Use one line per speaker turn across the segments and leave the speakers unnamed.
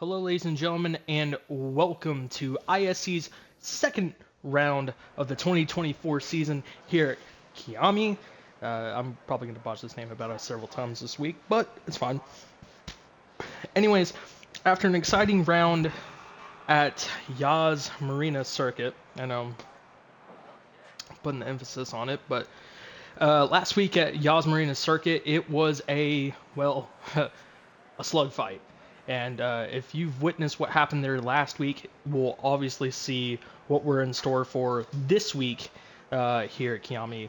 Hello, ladies and gentlemen, and welcome to IESC's second round of the 2024 season here at Kyalami. I'm probably going to botch this name about several times this week, but it's fine. Anyways, after an exciting round at Yas Marina circuit, I know I'm putting the emphasis on it, but last week at Yas Marina circuit, it was a slug fight. And if you've witnessed what happened there last week, we'll obviously see what we're in store for this week here at Kyalami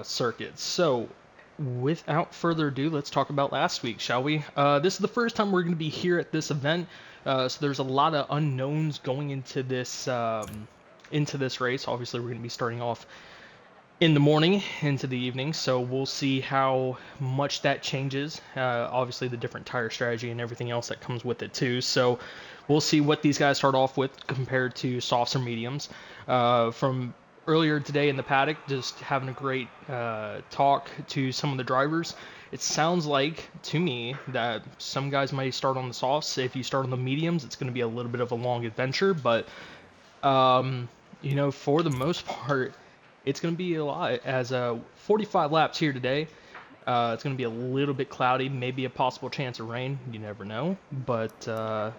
Circuit. So, without further ado, let's talk about last week, shall we? This is the first time we're going to be here at this event, so there's a lot of unknowns going into this race. Obviously, we're going to be starting off in the morning into the evening, so we'll see how much that changes. Obviously, the different tire strategy and everything else that comes with it too. So we'll see what these guys start off with compared to softs or mediums. From earlier today in the paddock, just having a great talk to some of the drivers. It sounds like to me that some guys might start on the softs. If you start on the mediums, it's going to be a little bit of a long adventure, but for the most part, it's going to be a lot. As 45 laps here today, it's going to be a little bit cloudy, maybe a possible chance of rain. You never know. But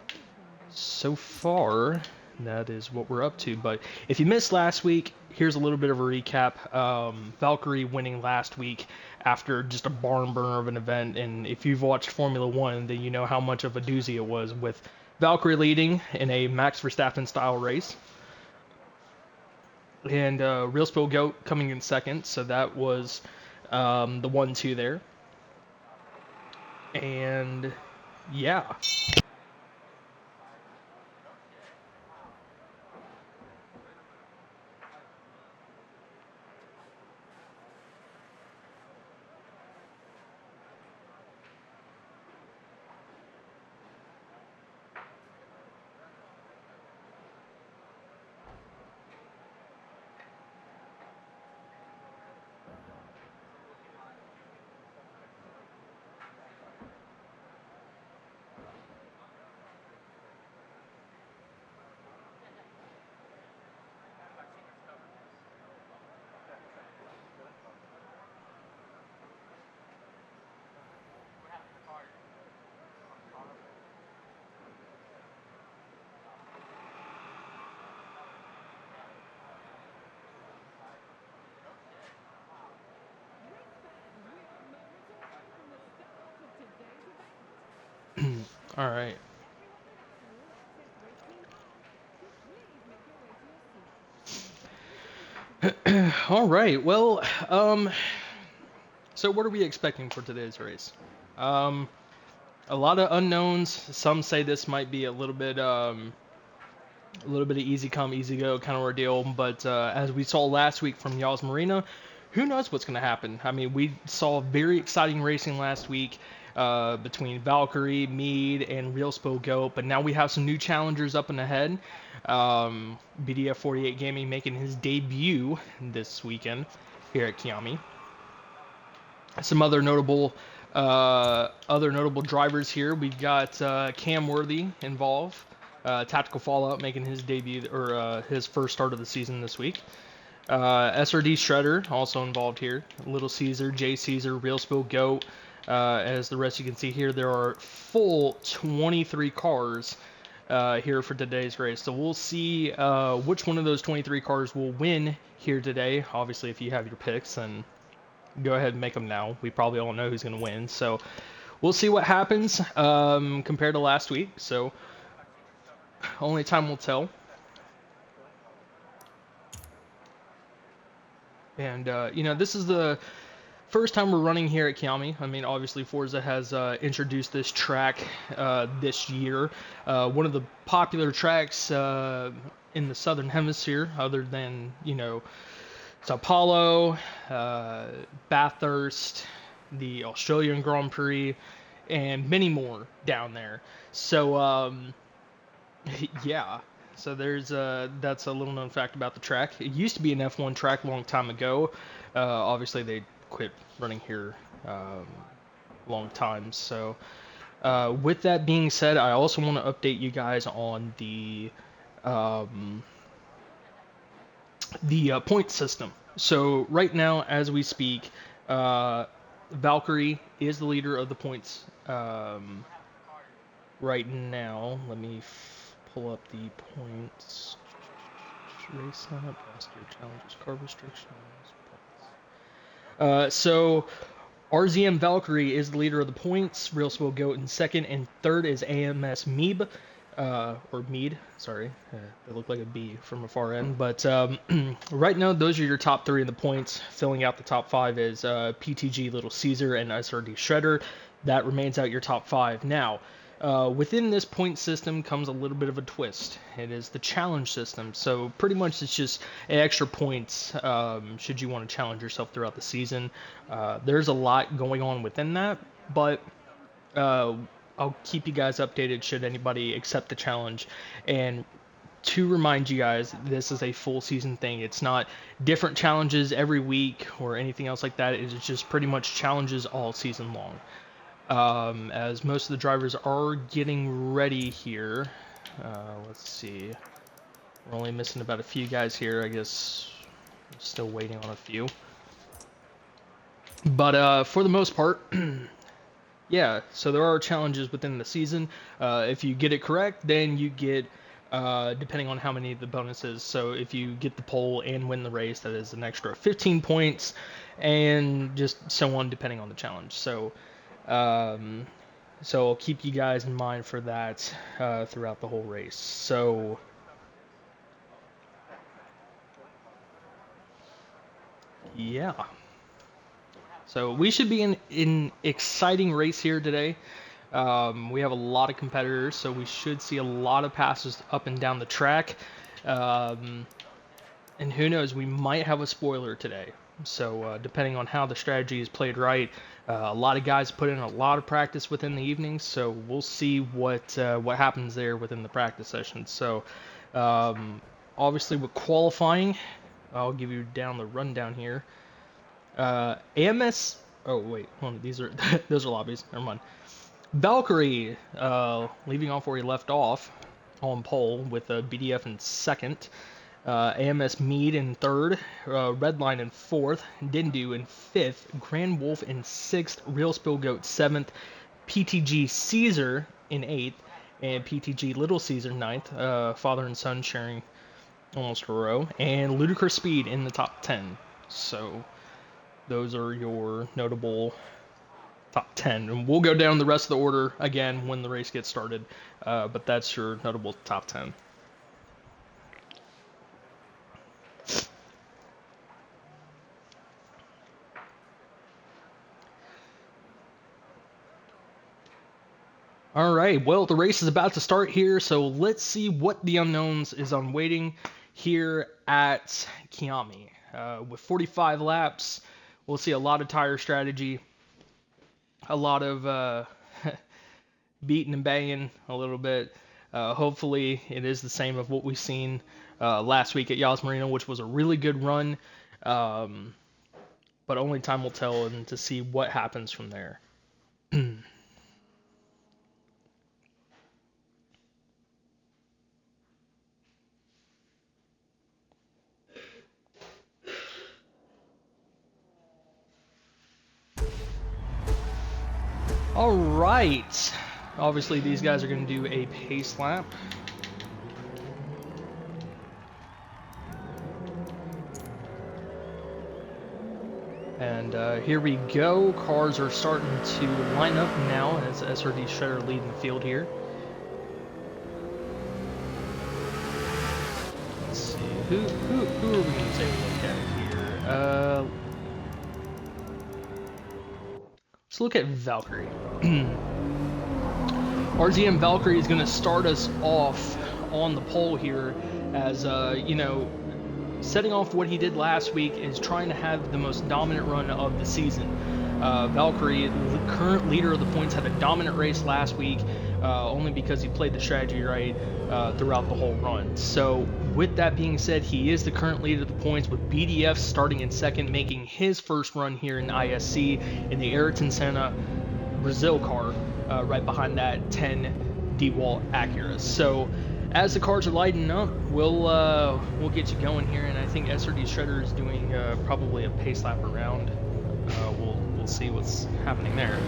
so far, that is what we're up to. But if you missed last week, here's a little bit of a recap. Valkyrie winning last week after just a barn burner of an event. And if you've watched Formula One, then you know how much of a doozy it was, with Valkyrie leading in a Max Verstappen style race. And Real Spill Goat coming in second, so that was the 1-2 there. And yeah. All right. All right. Well, so what are we expecting for today's race? A lot of unknowns. Some say this might be a little bit of easy come, easy go kind of ordeal. But as we saw last week from Yas Marina, who knows what's going to happen? I mean, we saw very exciting racing last week between Valkyrie, Mead, and Real Spill Goat. But now we have some new challengers up and ahead. BDF 48 Gaming making his debut this weekend here at Kyalami. Some other notable drivers here. We've got Cam Worthy involved. Tactical Fallout making his debut, or his first start of the season this week. SRD Shredder also involved here. Little Caesar, J Caesar, Real Spill Goat. As the rest you can see here, there are full 23 cars here for today's race. So we'll see which one of those 23 cars will win here today. Obviously, if you have your picks, then go ahead and make them now. We probably all know who's going to win. So we'll see what happens compared to last week. So only time will tell. And, this is the first time we're running here at Kyalami. I mean, obviously, Forza has introduced this track this year. One of the popular tracks in the Southern Hemisphere, other than, Sao Paulo, Bathurst, the Australian Grand Prix, and many more down there. So, yeah. So that's a little known fact about the track. It used to be an F1 track a long time ago. Obviously, they quit running here long time. So With that being said, I also want to update you guys on the point system. So right now, as we speak, Valkyrie is the leader of the points right now. Let me pull up the points. Race lineup, master challenges, car restrictions, points. So RZM Valkyrie is the leader of the points. Real Spill Goat in second, and third is AMS Meeb. Or Mead, sorry. They look like a B from a far end. But right now, those are your top three in the points. Filling out the top five is PTG Little Caesar and SRD Shredder. That remains out your top five. Now, within this point system comes a little bit of a twist. It is the challenge system. So pretty much it's just extra points should you want to challenge yourself throughout the season. There's a lot going on within that, but I'll keep you guys updated should anybody accept the challenge. And to remind you guys, this is a full season thing. It's not different challenges every week or anything else like that. It's just pretty much challenges all season long. As most of the drivers are getting ready here. Let's see. We're only missing about a few guys here. I guess I'm still waiting on a few. But for the most part, yeah, so there are challenges within the season. If you get it correct, then you get, depending on how many of the bonuses. So if you get the pole and win the race, that is an extra 15 points, and just so on, depending on the challenge. So I'll keep you guys in mind for that throughout the whole race. So yeah. So we should be in an exciting race here today. We have a lot of competitors, so we should see a lot of passes up and down the track. And who knows, we might have a spoiler today. So depending on how the strategy is played right, a lot of guys put in a lot of practice within the evenings, so we'll see what happens there within the practice sessions. So obviously with qualifying, I'll give you down the rundown here. AMS. Oh wait, hold on, these are those are lobbies. Never mind. Valkyrie, leaving off where he left off, on pole with BDF in second. AMS Mead in third, Redline in fourth, Dindu in fifth, Grand Wolf in sixth, Real Spill Goat seventh, PTG Caesar in eighth, and PTG Little Caesar ninth. Father and son sharing almost a row, and Ludicrous Speed in the top 10. So those are your notable top 10. And we'll go down the rest of the order again when the race gets started, but that's your notable top 10. All right, well, the race is about to start here, so let's see what the unknowns is on waiting here at Kyalami. With 45 laps, we'll see a lot of tire strategy, a lot of beating and banging a little bit. Hopefully, it is the same of what we've seen last week at Yas Marina, which was a really good run, but only time will tell and to see what happens from there. All right. Obviously, these guys are going to do a pace lap. And here we go. Cars are starting to line up now as SRD Shredder leading the field here. Let's see. Who are we going to take a look at here? Let's look at Valkyrie. RZM Valkyrie is going to start us off on the pole here as, setting off what he did last week is trying to have the most dominant run of the season. Valkyrie, the current leader of the points, had a dominant race last week, only because he played the strategy right throughout the whole run. So with that being said, he is the current leader of the points with BDF starting in second, making his first run here in IESC in the Ayrton Senna Brazil car. right behind that 10 DeWalt Acura. So as the cars are lighting up, we'll get you going here, and I think SRD Shredder is doing probably a pace lap around. We'll see what's happening there.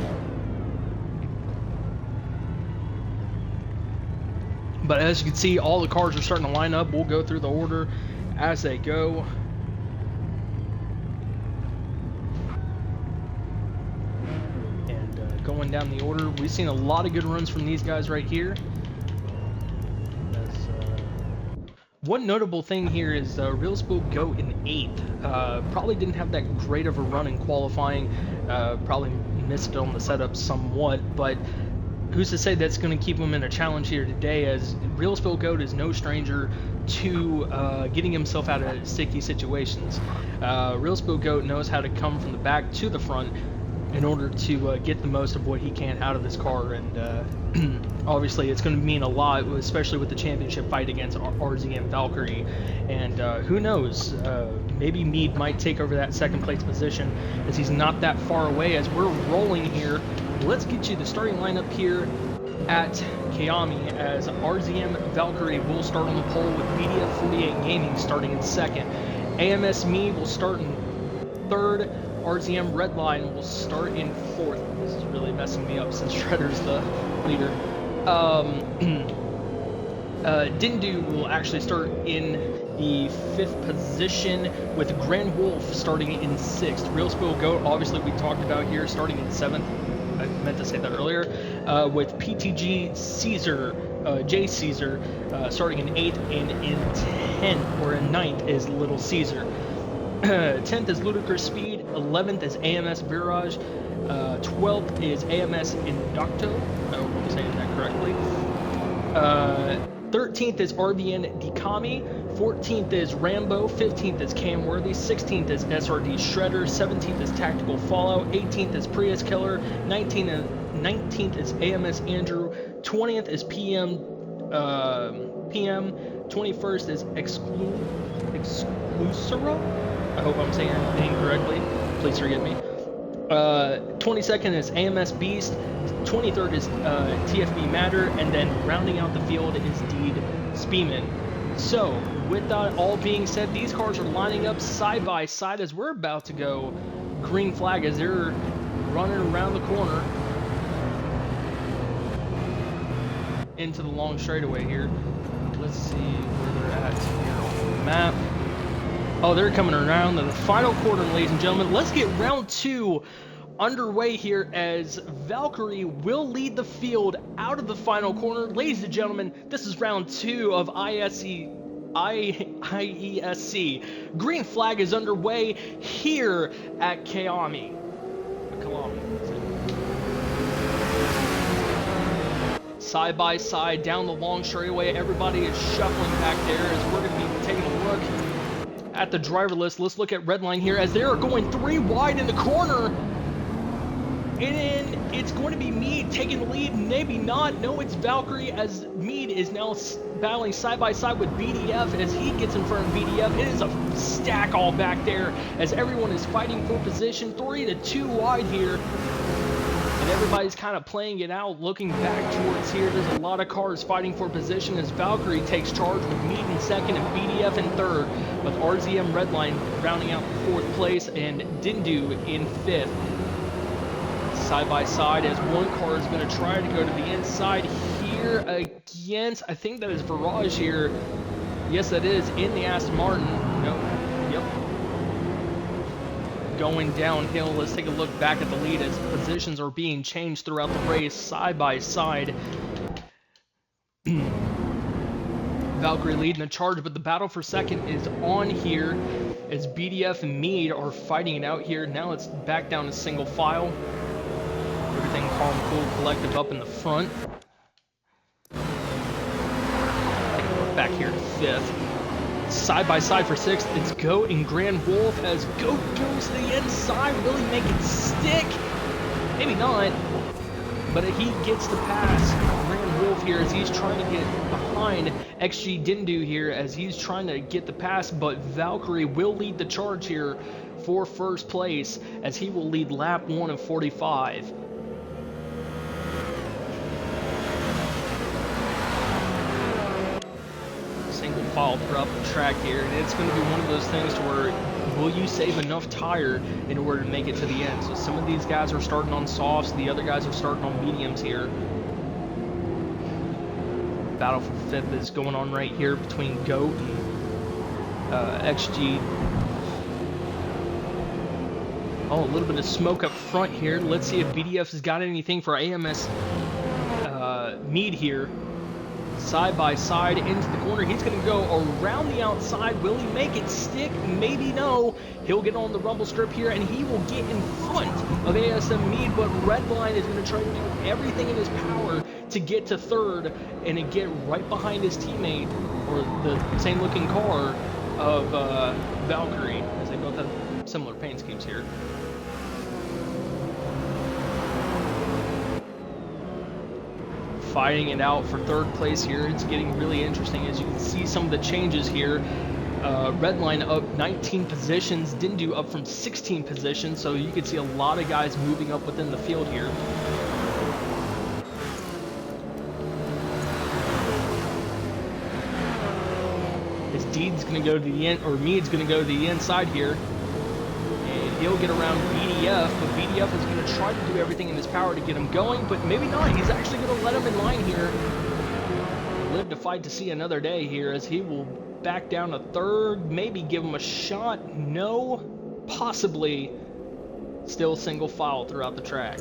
But as you can see, all the cars are starting to line up. We'll go through the order as they go. And going down the order, we've seen a lot of good runs from these guys right here. One notable thing here is Real Spill Goat in 8th. Probably didn't have that great of a run in qualifying. Probably missed it on the setup somewhat, but who's to say that's going to keep him in a challenge here today, as Real Spill Goat is no stranger to getting himself out of sticky situations. Real Spill Goat knows how to come from the back to the front in order to get the most of what he can out of this car, and obviously it's going to mean a lot, especially with the championship fight against RZM Valkyrie. And who knows, maybe Mead might take over that second place position, as he's not that far away. As we're rolling here, let's get you the starting lineup here at Kyalami, as RZM Valkyrie will start on the pole with BDF 48 Gaming starting in 2nd. AMS Mead will start in 3rd. RZM Redline will start in 4th. This is really messing me up since Shredder's the leader. Dindu will actually start in the 5th position, with Grand Wolf starting in 6th. Real Spill Goat, obviously we talked about here, starting in 7th. I meant to say that earlier. With PTG Caesar, J Caesar, starting in 8th, and in 10th, or in 9th, is Little Caesar. 10th is Ludicrous Speed, 11th is AMS Virage, 12th is AMS Inducto, I hope I'm saying that correctly. 13th is RBN Dikami, 14th is Rambo, 15th is Cam Worthy, 16th is SRD Shredder, 17th is Tactical Fallout, 18th is Prius Killer, 19th is AMS Andrew, 20th is PM, 21st is Exclusera? I hope I'm saying your name correctly. Please forgive me. 22nd is AMS Beast. 23rd is TFB Matter. And then rounding out the field is Deed Speeman. So, with that all being said, these cars are lining up side by side as we're about to go green flag as they're running around the corner into the long straightaway here. Let's see where they're at here on the map. Oh, they're coming around to the final quarter, ladies and gentlemen. Let's get round 2 underway here, as Valkyrie will lead the field out of the final corner. Ladies and gentlemen, this is round 2 of IESC. Green flag is underway here at Kyalami. Side by side down the long straightaway, everybody is shuffling back there as we're going to be taking a look at the driver list. Let's look at Redline here, as they are going 3 wide in the corner. And it's going to be Mead taking the lead. Maybe not. No, it's Valkyrie, as Mead is now battling side by side with BDF as he gets in front of BDF. It is a stack all back there as everyone is fighting for position. 3 to 2 wide here. And everybody's kind of playing it out, looking back towards here. There's a lot of cars fighting for position as Valkyrie takes charge with Mead in 2nd and BDF in 3rd, with RZM Redline rounding out 4th place and Dindu in 5th. Side by side, as one car is going to try to go to the inside here against, I think that is Virage here. Yes, that is in the Aston Martin. Nope. Yep. Going downhill. Let's take a look back at the lead as positions are being changed throughout the race, side by side. Valkyrie leading the charge, but the battle for second is on here as BDF and Mead are fighting it out here. Now it's back down to single file. Everything calm, cool, collective up in the front. Back here to 5th. Side by side for 6th, it's Goat and Grand Wolf as Goat goes to the inside, really make it stick. Maybe not, but he gets the pass. Grand Wolf here as he's trying to get behind XG Dindu here as he's trying to get the pass, but Valkyrie will lead the charge here for first place as he will lead lap 1 of 45. single file throughout the track here, and it's going to be one of those things to where will you save enough tire in order to make it to the end? So some of these guys are starting on softs, the other guys are starting on mediums here. Battle for fifth is going on right here between GOAT and XG. Oh, a little bit of smoke up front here. Let's see if BDF has got anything for AMS Mead here. Side by side into the corner. He's going to go around the outside. Will he make it stick? Maybe no. He'll get on the rumble strip here, and he will get in front of ASM Mead, but Redline is going to try to do everything in his power to get to third and get right behind his teammate, or the same looking car of Valkyrie, as they both have similar paint schemes here. Fighting it out for third place here. It's getting really interesting as you can see some of the changes here. Redline up 19 positions, didn't do up from 16 positions, so you can see a lot of guys moving up within the field here. As Deed's going to go to the end, or Mead's going to go to the inside here. He'll get around BDF, but BDF is going to try to do everything in his power to get him going, but maybe not. He's actually going to let him in line here. Live to fight to see another day here, as he will back down to third, maybe give him a shot. No, possibly. Still single file throughout the track.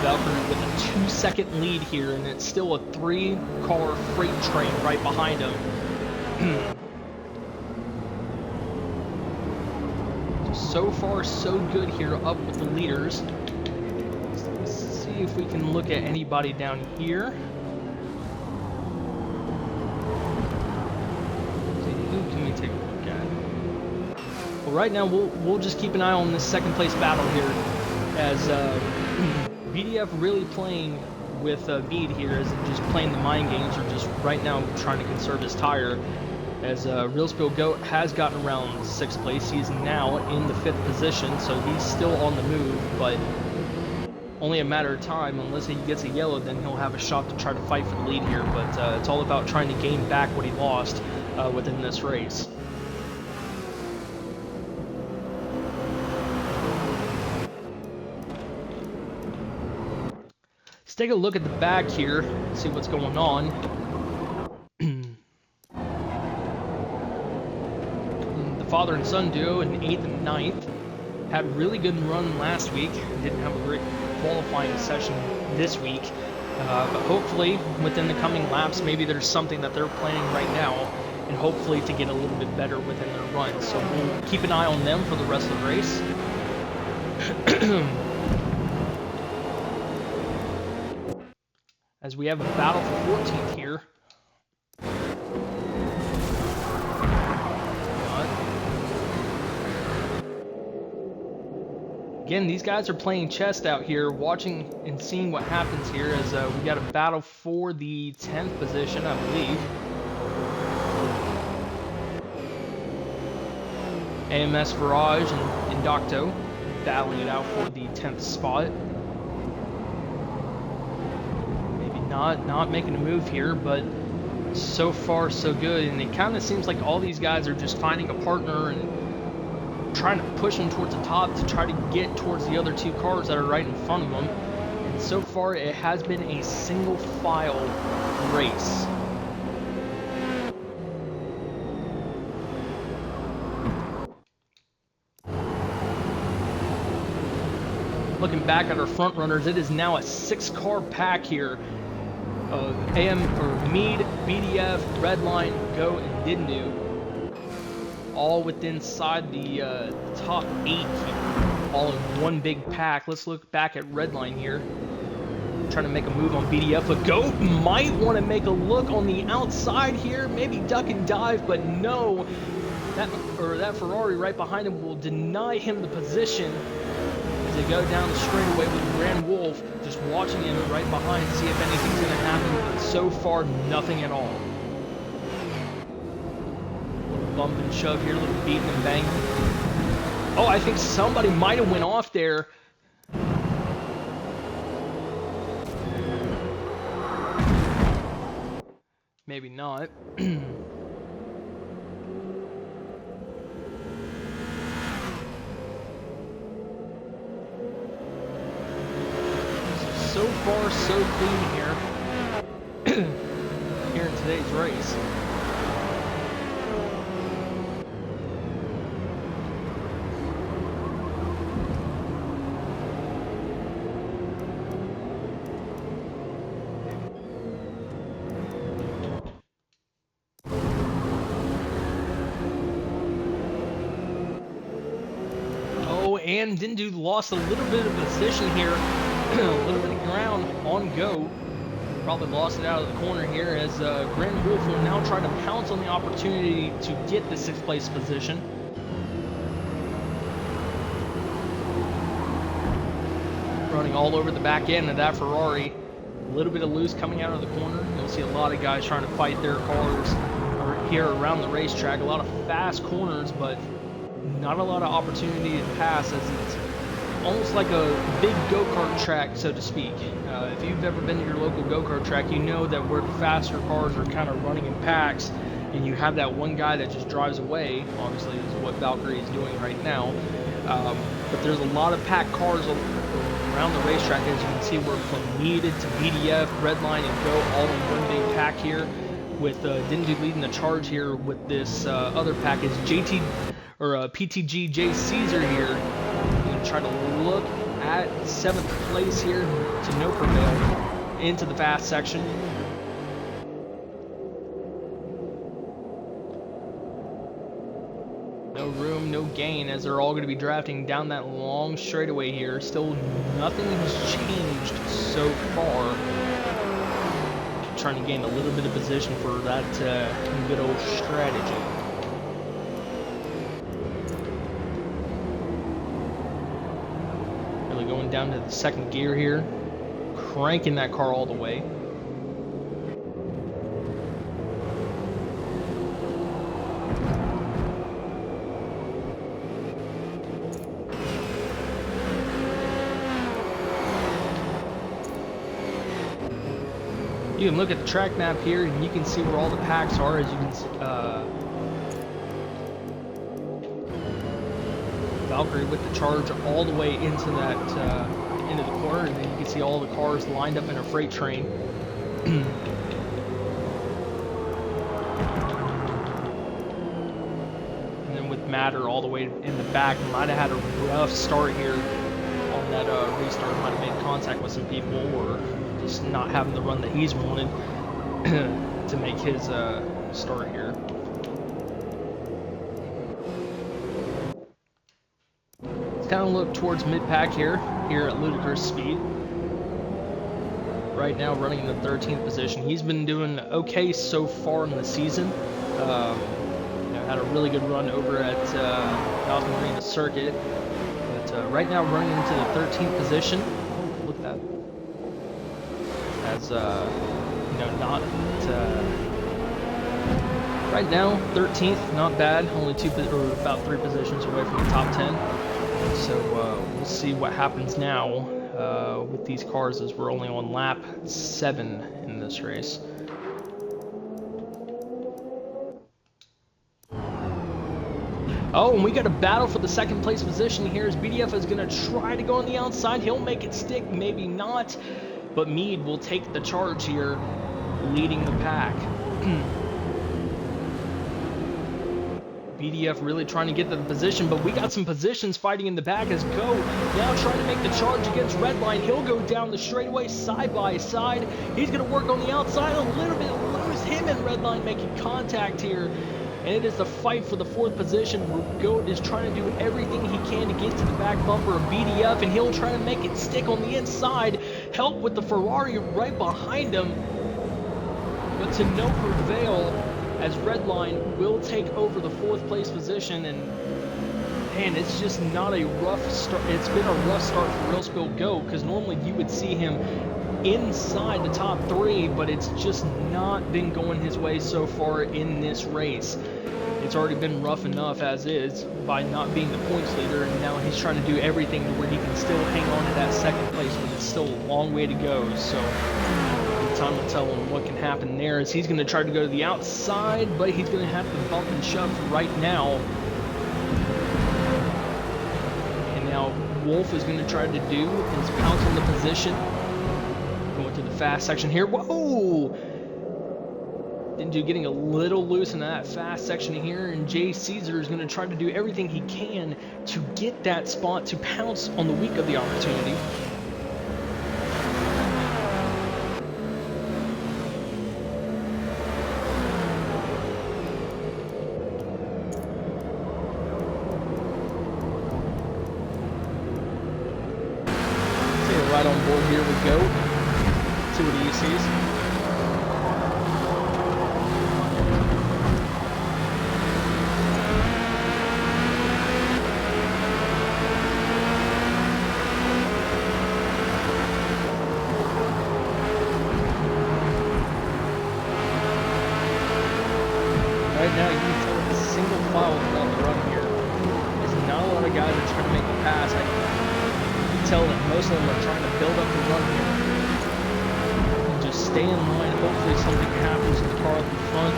Valkyrie with a 2-second lead here, and it's still a 3-car freight train right behind him. So far, so good here up with the leaders. Let's see if we can look at anybody down here. Who can we take a look at? Well, right now, we'll just keep an eye on this second place battle here, as BDF really playing with Mead here, as just playing the mind games, or just right now trying to conserve his tire. As Real Spill Goat has gotten around 6th place. He's now in the 5th position, so he's still on the move, but only a matter of time. Unless he gets a yellow, then he'll have a shot to try to fight for the lead here, but it's all about trying to gain back what he lost within this race. Let's take a look at the back here, see what's going on. Father and son duo in 8th and 9th had a really good run last week, didn't have a great qualifying session this week, but hopefully within the coming laps maybe there's something that they're planning right now, and hopefully to get a little bit better within their run. So we'll keep an eye on them for the rest of the race. As we have a battle for 14th here. Again, these guys are playing chess out here, watching and seeing what happens here, as we got a battle for the 10th position, I believe. AMS Virage and Indocto battling it out for the 10th spot. Maybe not making a move here, but so far so good. And it kind of seems like all these guys are just finding a partner and trying to push them towards the top to try to get towards the other 2 cars that are right in front of them. And so far it has been a single file race. Looking back at our front runners, it is now a 6-car pack here of Mead, BDF, Redline, Go, and Didnu. All within inside the top 8 here, all in one big pack. Let's look back at Redline here. Trying to make a move on BDF, but Goat might want to make a look on the outside here, maybe duck and dive, but no. That Ferrari right behind him will deny him the position as they go down the straightaway with Grand Wolf just watching him right behind to see if anything's going to happen, but so far nothing at all. Bump and shove here, a little beating and banging. Oh, I think somebody might have went off there. Maybe not. So far, so clean here. Here in today's race. And Dindu lost a little bit of position here, a little bit of ground on go. Probably lost it out of the corner here as Grand Wolf will now try to pounce on the opportunity to get the 6th place position. Running all over the back end of that Ferrari. A little bit of loose coming out of the corner. You'll see a lot of guys trying to fight their cars here around the racetrack. A lot of fast corners, but not a lot of opportunity to pass, as it's almost like a big go-kart track, so to speak. If you've ever been to your local go-kart track, you know that where the faster cars are kind of running in packs, and you have that one guy that just drives away. Obviously, this is what Valkyrie is doing right now. But there's a lot of packed cars around the racetrack, as you can see. We're from needed to BDF, Redline, and Go all in one big pack here, with Dindu leading the charge here with this other package. PTG J Caesar here. I'm going to try to look at 7th place here to no prevail into the fast section. No room, no gain, as they're all going to be drafting down that long straightaway here. Still nothing has changed so far. Trying to gain a little bit of position for that good old strategy. Going down to the 2nd gear here, cranking that car all the way. You can look at the track map here and you can see where all the packs are, as you can see. Valkyrie with the charge all the way into that into the corner, and then you can see all the cars lined up in a freight train. And then with Matter all the way in the back, might have had a rough start here on that restart. Might have made contact with some people, or just not having the run that he's wanted to make his start here. Kind of look towards mid-pack here at ludicrous speed. Right now running in the 13th position. He's been doing okay so far in the season. Had a really good run over at Yas Marina circuit. But right now running into the 13th position. Look at that. As not right now 13th, not bad. Only about 3 positions away from the top 10. So we'll see what happens now with these cars, as we're only on lap 7 in this race. Oh, and we got a battle for the 2nd place position here, as BDF is going to try to go on the outside. He'll make it stick, maybe not, but Mead will take the charge here, leading the pack. BDF really trying to get to the position, but we got some positions fighting in the back, as Go now trying to make the charge against Redline. He'll go down the straightaway side by side. He's going to work on the outside a little bit, lose him and Redline making contact here. And it is the fight for the 4th position. Goat is trying to do everything he can to get to the back bumper of BDF, and he'll try to make it stick on the inside. Help with the Ferrari right behind him, but to no prevail, as Redline will take over the 4th place position. And man, it's just not a rough start. It's been a rough start for Real Spill Go, because normally you would see him inside the top 3, but it's just not been going his way so far in this race. It's already been rough enough as is by not being the points leader, and now he's trying to do everything to where he can still hang on to that 2nd place, but it's still a long way to go. So time will tell on what can happen there, as he's going to try to go to the outside, but he's going to have to bump and shove right now. And now Wolf is going to try to do is pounce on the position. Going to the fast section here. Whoa! Getting a little loose in that fast section here, and Jay Caesar is going to try to do everything he can to get that spot to pounce on the weak of the opportunity. So right on board here we go. See what he sees. Right now, you can tell it's a single file throughout the run here. There's not a lot of guys that are trying to make the pass. You can tell that most of them are trying to build up the run here. And just stay in line. Hopefully something happens to the car up in front.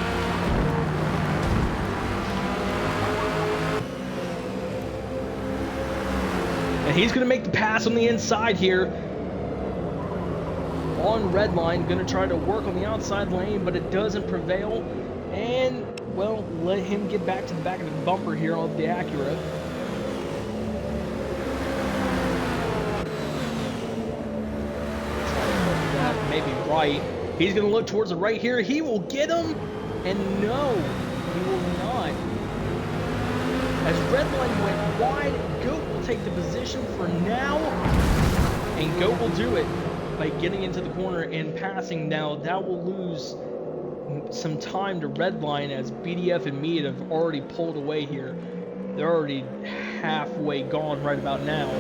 And he's going to make the pass on the inside here. On red line, going to try to work on the outside lane, but it doesn't prevail. And, well, let him get back to the back of the bumper here of the Acura. That may be right. He's going to look towards the right here. He will get him. And no, he will not. As Redline went wide, Goat will take the position for now. And Goat will do it by getting into the corner and passing now. That will lose some time to Redline, as BDF and Mead have already pulled away here. They're already halfway gone right about now.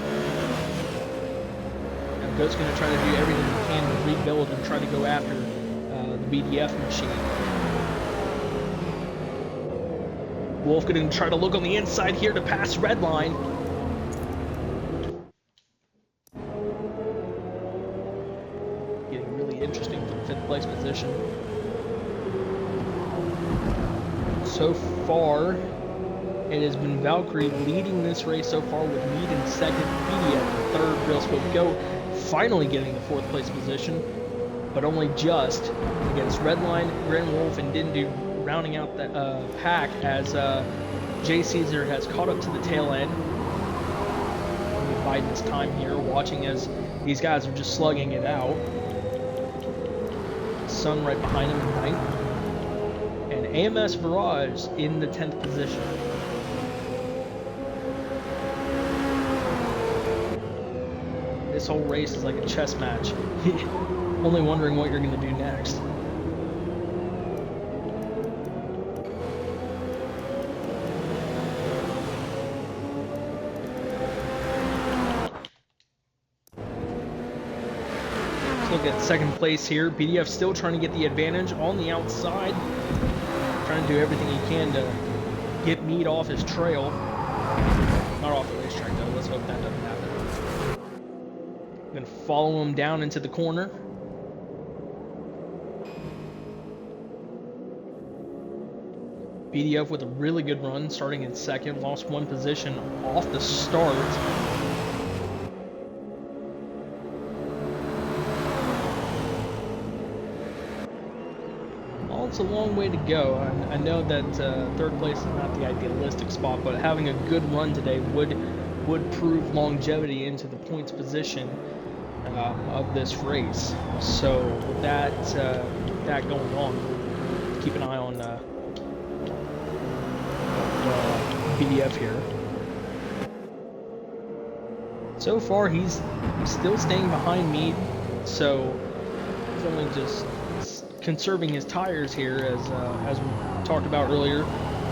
Now Goat's going to try to do everything he can to rebuild and try to go after the BDF machine. Wolf going to try to look on the inside here to pass Redline. Getting really interesting for the 5th place position. So far, it has been Valkyrie leading this race so far, with Mead in 2nd, BDF in 3rd, Real Smoke Go finally getting the 4th place position, but only just against Redline, Grand Wolf, and Dindu rounding out the pack, as Jay Caesar has caught up to the tail end. Biding his time here, watching as these guys are just slugging it out. Sun right behind him in 9th. And AMS Barrage in the 10th position. This whole race is like a chess match. Only wondering what you're going to do next. Let's look at 2nd place here. BDF still trying to get the advantage on the outside. Trying to do everything he can to get Mead off his trail. Not off the racetrack though, let's hope that doesn't happen. I'm going to follow him down into the corner. BDF with a really good run, starting in 2nd, lost 1 position off the start. It's a long way to go. I know that 3rd place is not the idealistic spot, but having a good run today would prove longevity into the points position of this race. So with that going on, keep an eye on BDF here. So far, he's still staying behind me, so he's only just conserving his tires here, as we talked about earlier.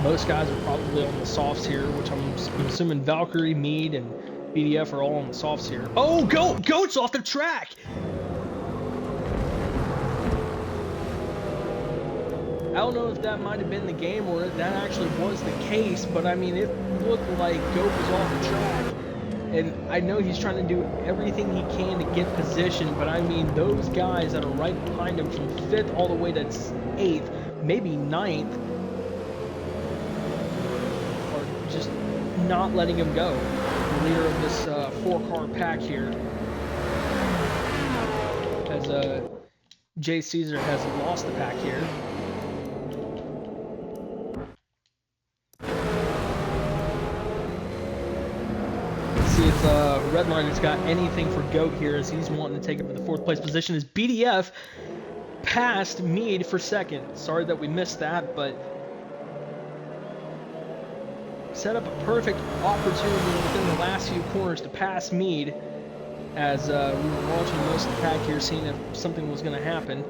Most guys are probably on the softs here, which I'm assuming Valkyrie, Mead, and BDF are all on the softs here. Oh, Goat's off the track! I don't know if that might have been the game or if that actually was the case, but I mean, it looked like Goat was off the track. And I know he's trying to do everything he can to get position, but I mean, those guys that are right behind him from 5th all the way to 8th, maybe 9th, are just not letting him go. The leader of this 4-car pack here, as Jay Caesar has lost the pack here. See if Redline has got anything for Goat here, as he's wanting to take over the 4th place position. As BDF passed Mead for 2nd. Sorry that we missed that, but set up a perfect opportunity within the last few corners to pass Mead, as we were watching most of the pack here, seeing if something was going to happen.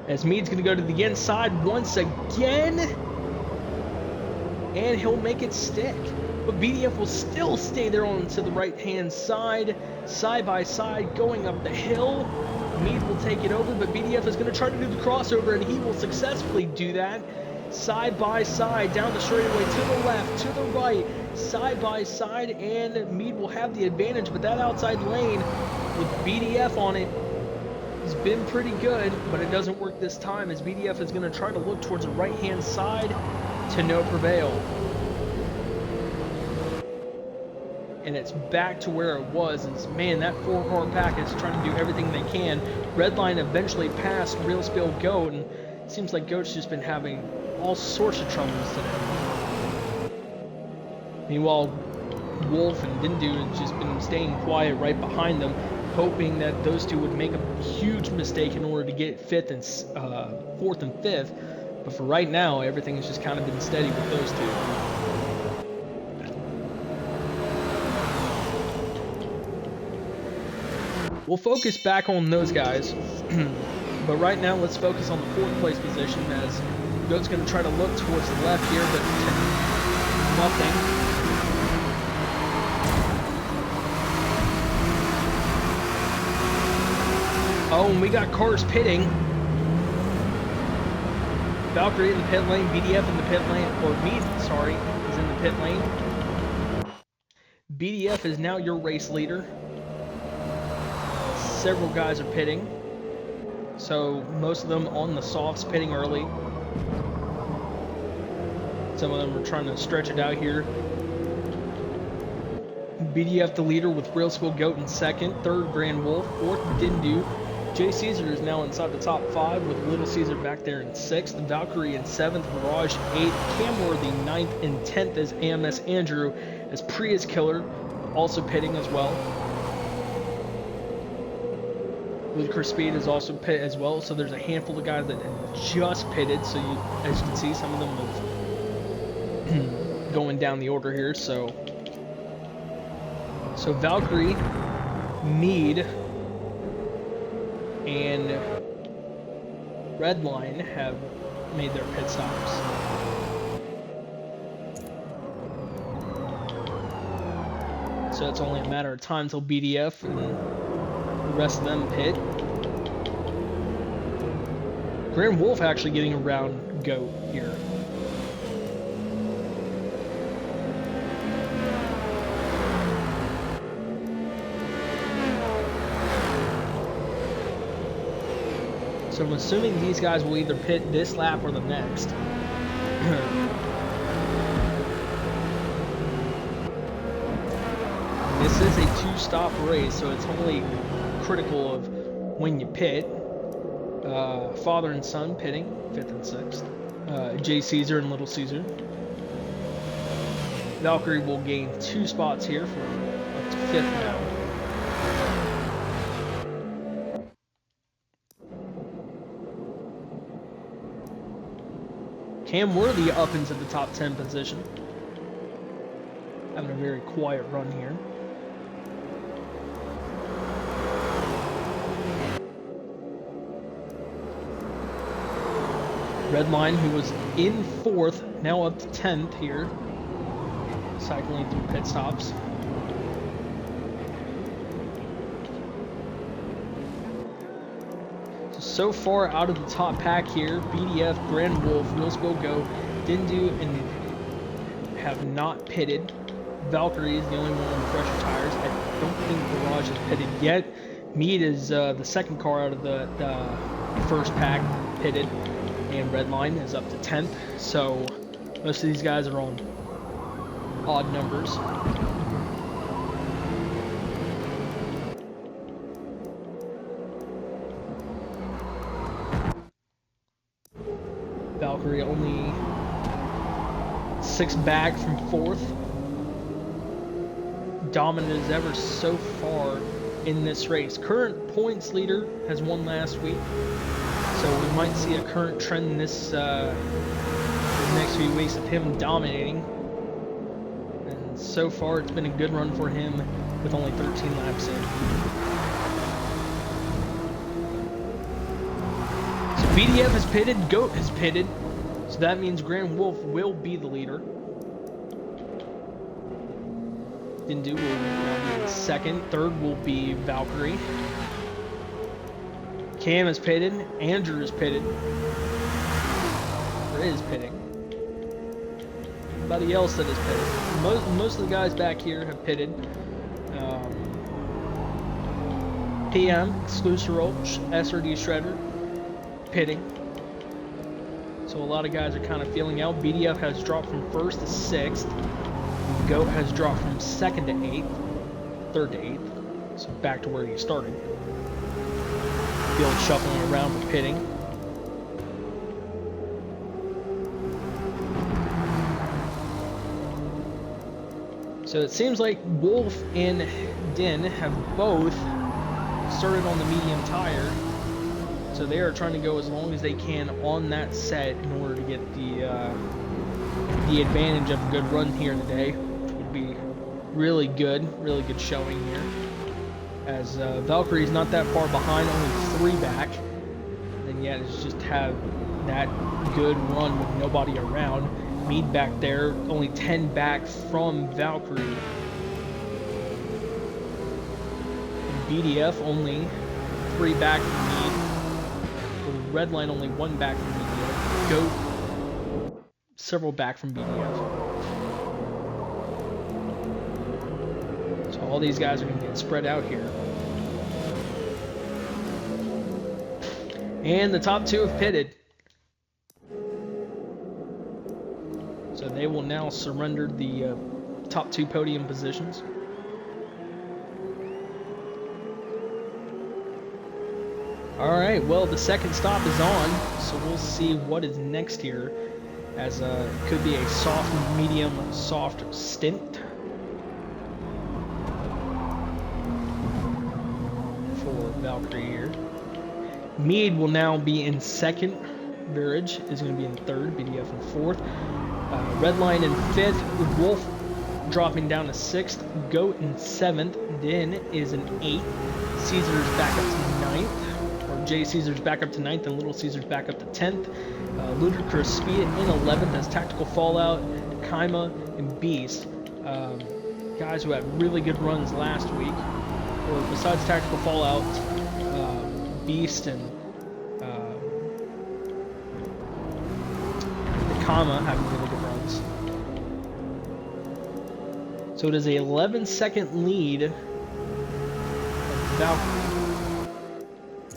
As Mead's going to go to the inside once again, and he'll make it stick. But BDF will still stay there on to the right-hand side, side by side, going up the hill. Mead will take it over, but BDF is going to try to do the crossover, and he will successfully do that. Side by side, down the straightaway, to the left, to the right, side by side, and Mead will have the advantage. But that outside lane with BDF on it has been pretty good, but it doesn't work this time, as BDF is going to try to look towards the right-hand side to no prevail. And it's back to where it was. Is, man, that 4-car pack is trying to do everything they can. Redline eventually passed Real Spill Goat, and it seems like Goat's just been having all sorts of troubles today. Meanwhile, Wolf and Dindu have just been staying quiet right behind them, hoping that those two would make a huge mistake in order to get 4th and 5th. But for right now, everything has just kind of been steady with those two. We'll focus back on those guys, but right now let's focus on the 4th place position, as Goat's going to try to look towards the left here, but nothing. Oh, and we got cars pitting. Valkyrie in the pit lane, BDF in the pit lane, or Mead, sorry, is in the pit lane. BDF is now your race leader. Several guys are pitting, so most of them on the softs pitting early. Some of them are trying to stretch it out here. BDF the leader with Real Spill Goat in 2nd, 3rd Grand Wolf, 4th Dindu. Jay Caesar is now inside the top 5 with Little Caesar back there in 6th, Valkyrie in 7th, Mirage 8th, Camworthy 9th, and 10th is AMS Andrew, as Prius Killer also pitting as well. Ludicrous Speed is also pit as well, so there's a handful of guys that just pitted, so as you can see, some of them have going down the order here, so Valkyrie, Mead, and Redline have made their pit stops. So it's only a matter of time until BDF and the rest of them pit. Grand Wolf actually getting around Goat here. So I'm assuming these guys will either pit this lap or the next. This is a 2-stop race, so it's only critical of when you pit. Father and son pitting, 5th and 6th. Jay Caesar and Little Caesar. Valkyrie will gain 2 spots here for up to 5th now. Camworthy up into the top 10 position. Having a very quiet run here. Redline, who was in 4th, now up to 10th here, cycling through pit stops. So far out of the top pack here, BDF, Grand Wolf, Real Spill Go, Dindu, and have not pitted. Valkyrie is the only one on the fresher tires. I don't think Garage is pitted yet. Mead is the second car out of the first pack pitted, and Redline is up to 10th. So most of these guys are on odd numbers. Valkyrie only 6 back from 4th. Dominant as ever so far in this race. Current points leader has won last week, so we might see a current trend in this next few weeks of him dominating. And so far, it's been a good run for him with only 13 laps in. So BDF has pitted, Goat has pitted, so that means Grand Wolf will be the leader. Dindu will now be in second. Third will be Valkyrie. Cam is pitted. Andrew is pitted. Or is pitting. Everybody else that is pitted. Most of the guys back here have pitted. PM, Exclusive Roach, SRD Shredder, pitting. So a lot of guys are kind of feeling out. BDF has dropped from 1st to 6th. Goat has dropped from 2nd to 8th, 3rd to 8th, so back to where he started. Field shuffling around for pitting. So it seems like Wolf and Din have both started on the medium tire, so they are trying to go as long as they can on that set in order to get the advantage of a good run here today, which would be really good showing here. As Valkyrie's not that far behind, only 3 back, and yet it's just have that good run with nobody around. Mead back there, only 10 back from Valkyrie. And BDF only 3 back from Mead. With Redline only 1 back from BDF. Goat several back from BDF. So all these guys are going to get spread out here. And the top 2 have pitted. So they will now surrender the top 2 podium positions. Alright, well the second stop is on, so we'll see what is next here. As it could be a soft, medium, soft stint for Valkyrie here. Mead will now be in 2nd. Virage is going to be in 3rd. BDF in 4th. Redline in 5th. With Wolf dropping down to 6th. Goat in 7th. Din is in 8th. Caesar's back up to 9th. Or J. Caesar's back up to 9th, and Little Caesar's back up to 10th. Ludicrous Speed in 11th as Tactical Fallout, Kaima, and Beast. Guys who had really good runs last week. Or besides Tactical Fallout, Beast and Kaima having really good runs. So it is a 11-second lead of Valkyrie.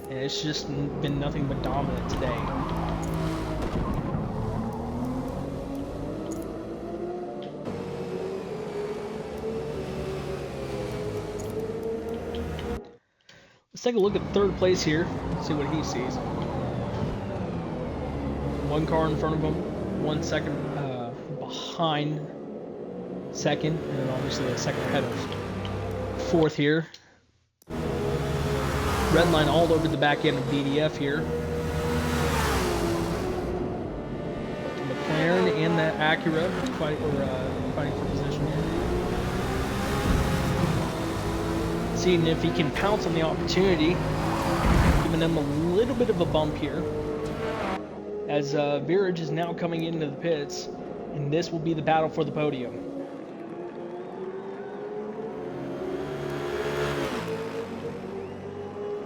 And it's just been nothing but dominant today. Let's take a look at 3rd place here, see what he sees. 1 car in front of him, 1 second behind 2nd, and then obviously a 2nd ahead of 4th here. Redline all over the back end of BDF here. The McLaren and that Acura fighting for position here. Seeing if he can pounce on the opportunity, giving them a little bit of a bump here. As Virage is now coming into the pits, and this will be the battle for the podium.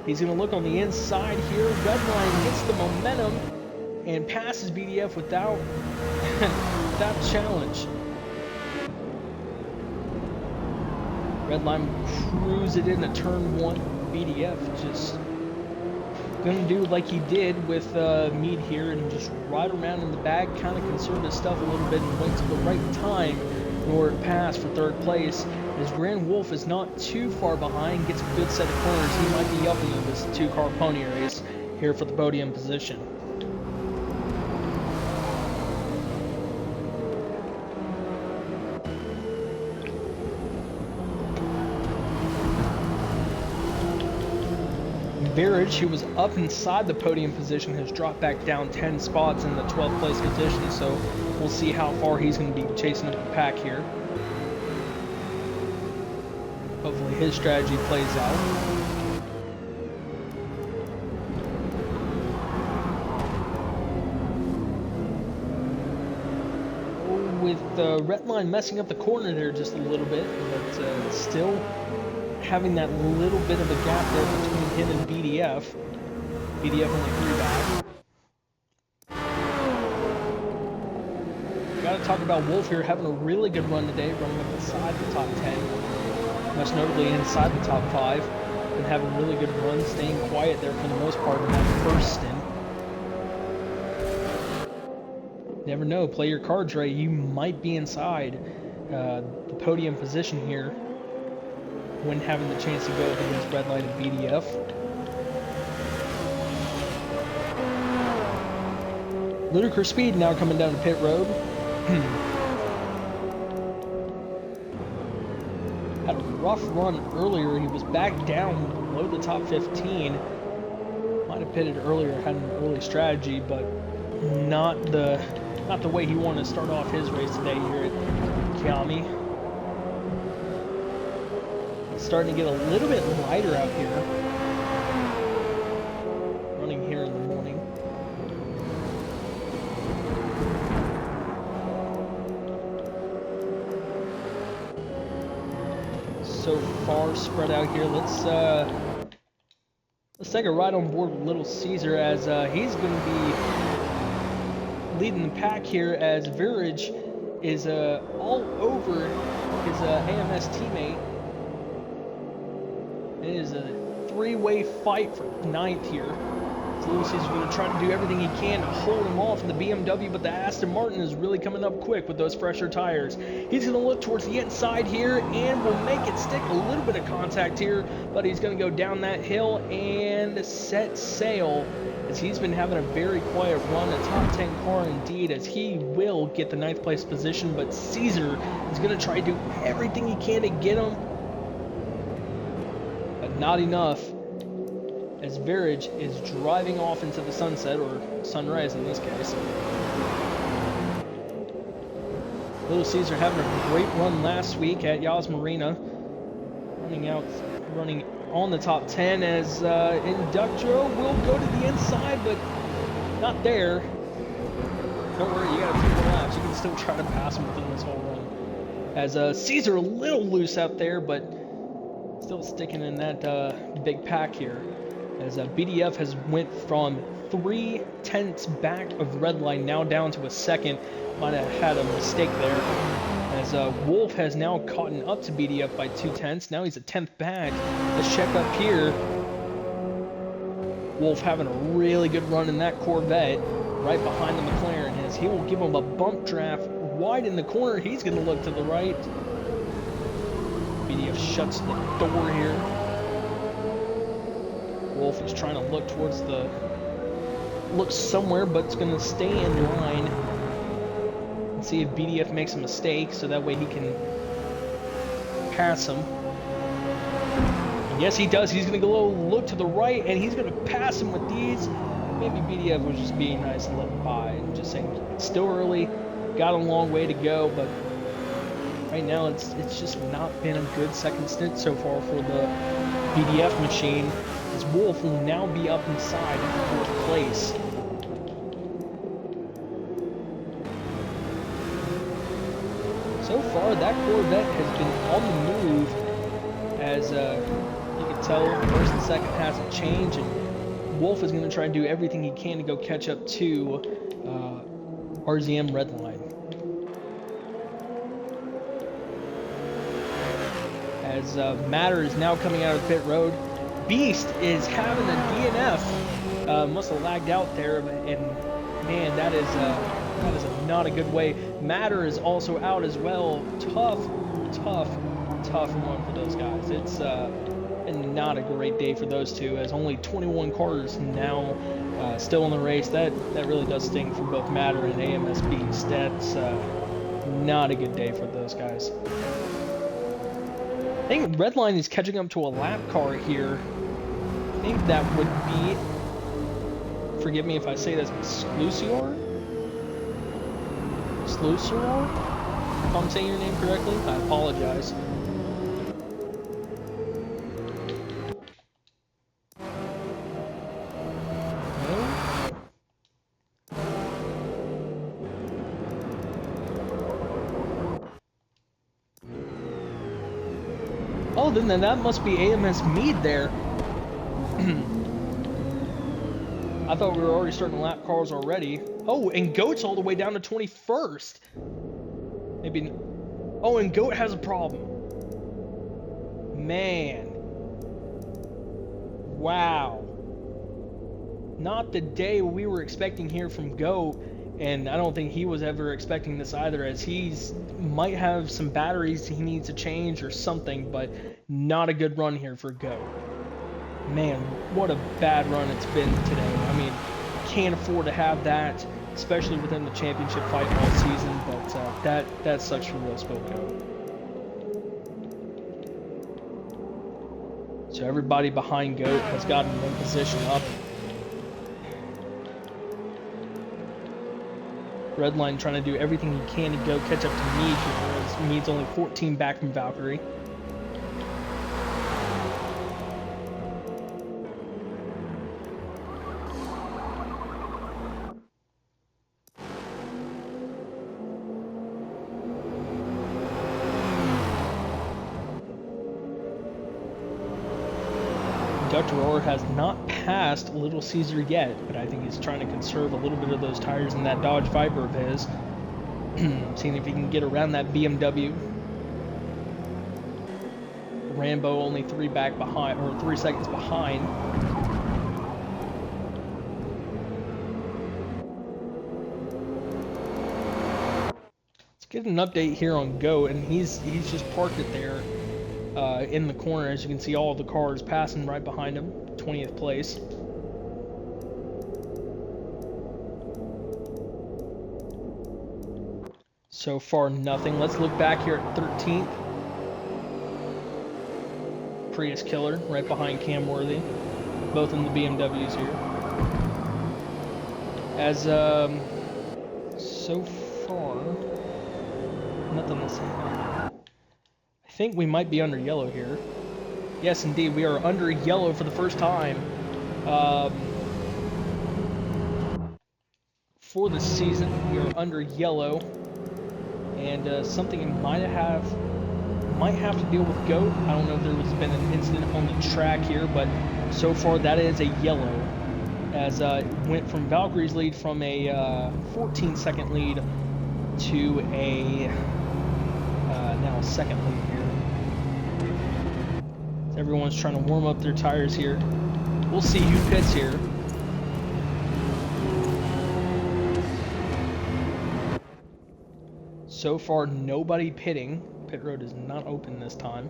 He's going to look on the inside here. Redline gets the momentum and passes BDF without challenge. Redline cruise it into turn 1. BDF just gonna do like he did with Mead here and just ride around in the back, kind of conserve his stuff a little bit and wait till the right time in order to pass for 3rd place. As Grand Wolf is not too far behind, gets a good set of corners, he might be up into this 2-car pony race here for the podium position. Virage, who was up inside the podium position, has dropped back down 10 spots in the 12th place position, so we'll see how far he's going to be chasing up the pack here. Hopefully his strategy plays out. With Redline messing up the corner there just a little bit, but still having that little bit of a gap there between him and BDF. BDF only 3 back. Gotta talk about Wolf here having a really good run today, running up inside the top 10. Most notably inside the top 5. And having a really good run, staying quiet there for the most part in that first stint. Never know, play your cards right, you might be inside the podium position here when having the chance to go up against Redline and BDF. Ludicrous Speed now coming down to pit road. Had a rough run earlier. He was back down below the top 15. Might have pitted earlier, had an early strategy, but not the way he wanted to start off his race today here at Kyalami. Starting to get a little bit lighter out here. Running here in the morning. So far spread out here. Let's take a ride on board with Little Caesar as he's going to be leading the pack here as Virage is all over his AMS teammate. It is a 3-way fight for 9th here. So Little Caesar's going to try to do everything he can to hold him off in the BMW, but the Aston Martin is really coming up quick with those fresher tires. He's going to look towards the inside here and will make it stick a little bit of contact here, but he's going to go down that hill and set sail as he's been having a very quiet run, a top 10 car indeed, as he will get the 9th place position, but Caesar is going to try to do everything he can to get him. Not enough, as Virage is driving off into the sunset, or sunrise in this case. Little Caesar having a great run last week at Yas Marina, running on the top 10 as Inductro will go to the inside, but not there. Don't worry, you got a few more laps. You can still try to pass him within this whole run. As Caesar a little loose out there, but still sticking in that big pack here, as BDF has went from 3/10 back of Redline now down to a 2nd. Might have had a mistake there, as Wolf has now caught up to BDF by 2/10. Now he's a 10th back. Let's check up here. Wolf having a really good run in that Corvette right behind the McLaren, as he will give him a bump draft wide in the corner. He's going to look to the right. BDF shuts the door here. Wolf is trying to look towards look somewhere, but it's going to stay in line and see if BDF makes a mistake, so that way he can pass him. And yes, he does. He's going to go look to the right, and he's going to pass him with these. Maybe BDF was just being nice and let him by, and just saying it's still early, got a long way to go, but right now, it's just not been a good second stint so far for the BDF machine, as Wolf will now be up inside in 4th place. So far, that Corvette has been on the move, as you can tell, first and second hasn't changed, and Wolf is going to try and do everything he can to go catch up to RZM Redline. as Matter is now coming out of pit road. Beast is having a DNF. Must have lagged out there, and man, that is not a good way. Matter is also out as well. Tough one for those guys. It's not a great day for those two, as only 21 cars now still in the race. That really does sting for both Matter and AMS Beast. That's not a good day for those guys. I think Redline is catching up to a lap car here. I think that would be, forgive me if I say this, Slucior? If I'm saying your name correctly, I apologize. Oh, then that must be AMS Mead there. I thought we were already starting to lap cars already. Oh, and Goat's all the way down to 21st. Maybe. Oh, and Goat has a problem. Man. Wow. Not the day we were expecting here from Goat. And I don't think he was ever expecting this either, as he's might have some batteries he needs to change or something, but not a good run here for Go. Man, what a bad run it's been today. I mean, can't afford to have that, especially within the championship fight all season, but that sucks for real Go. So everybody behind Goat has gotten one position up. Redline trying to do everything he can to go catch up to Mead here, as Mead's only 14 back from Valkyrie. Dr. Orr has not passed Little Caesar yet, but I think he's trying to conserve a little bit of those tires in that Dodge Viper of his. Seeing if he can get around that BMW. Rambo only 3 seconds behind. Let's get an update here on Go, and he's just parked it there. In the corner, as you can see, all of the cars passing right behind him. 20th place. So far, nothing. Let's look back here at 13th. Prius Killer right behind Cam Worthy. Both in the BMWs here. As so far, nothing to say. I think we might be under yellow here. Yes, indeed, we are under yellow for the first time for the season. We are under yellow, and something might have to deal with Goat. I don't know if there has been an incident on the track here, but so far that is a yellow, as it went from Valkyrie's lead from a 14-second lead to a now a second lead here. Everyone's trying to warm up their tires here. We'll see who pits here. So far, nobody pitting. Pit road is not open this time.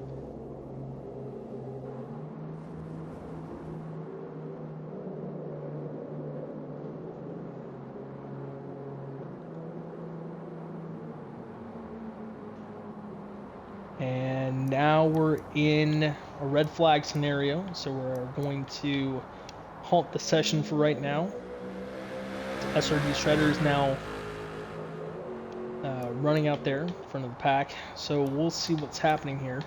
And now we're in a red flag scenario, so we're going to halt the session for right now. SRD Shredder is now running out there in front of the pack, so we'll see what's happening here.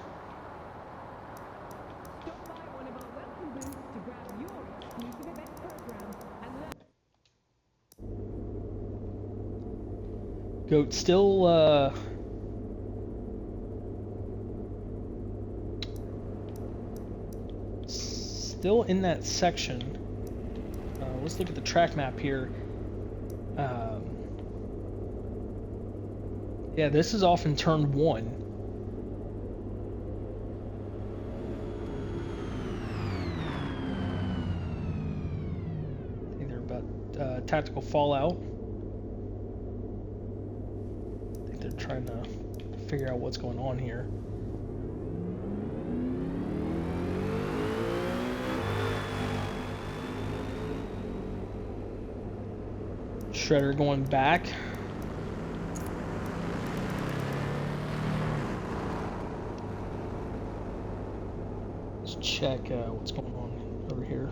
Goat still in that section. Let's look at the track map here. Yeah, this is off in turn 1. tactical fallout. I think they're trying to figure out what's going on here. Shredder going back. Let's check what's going on over here.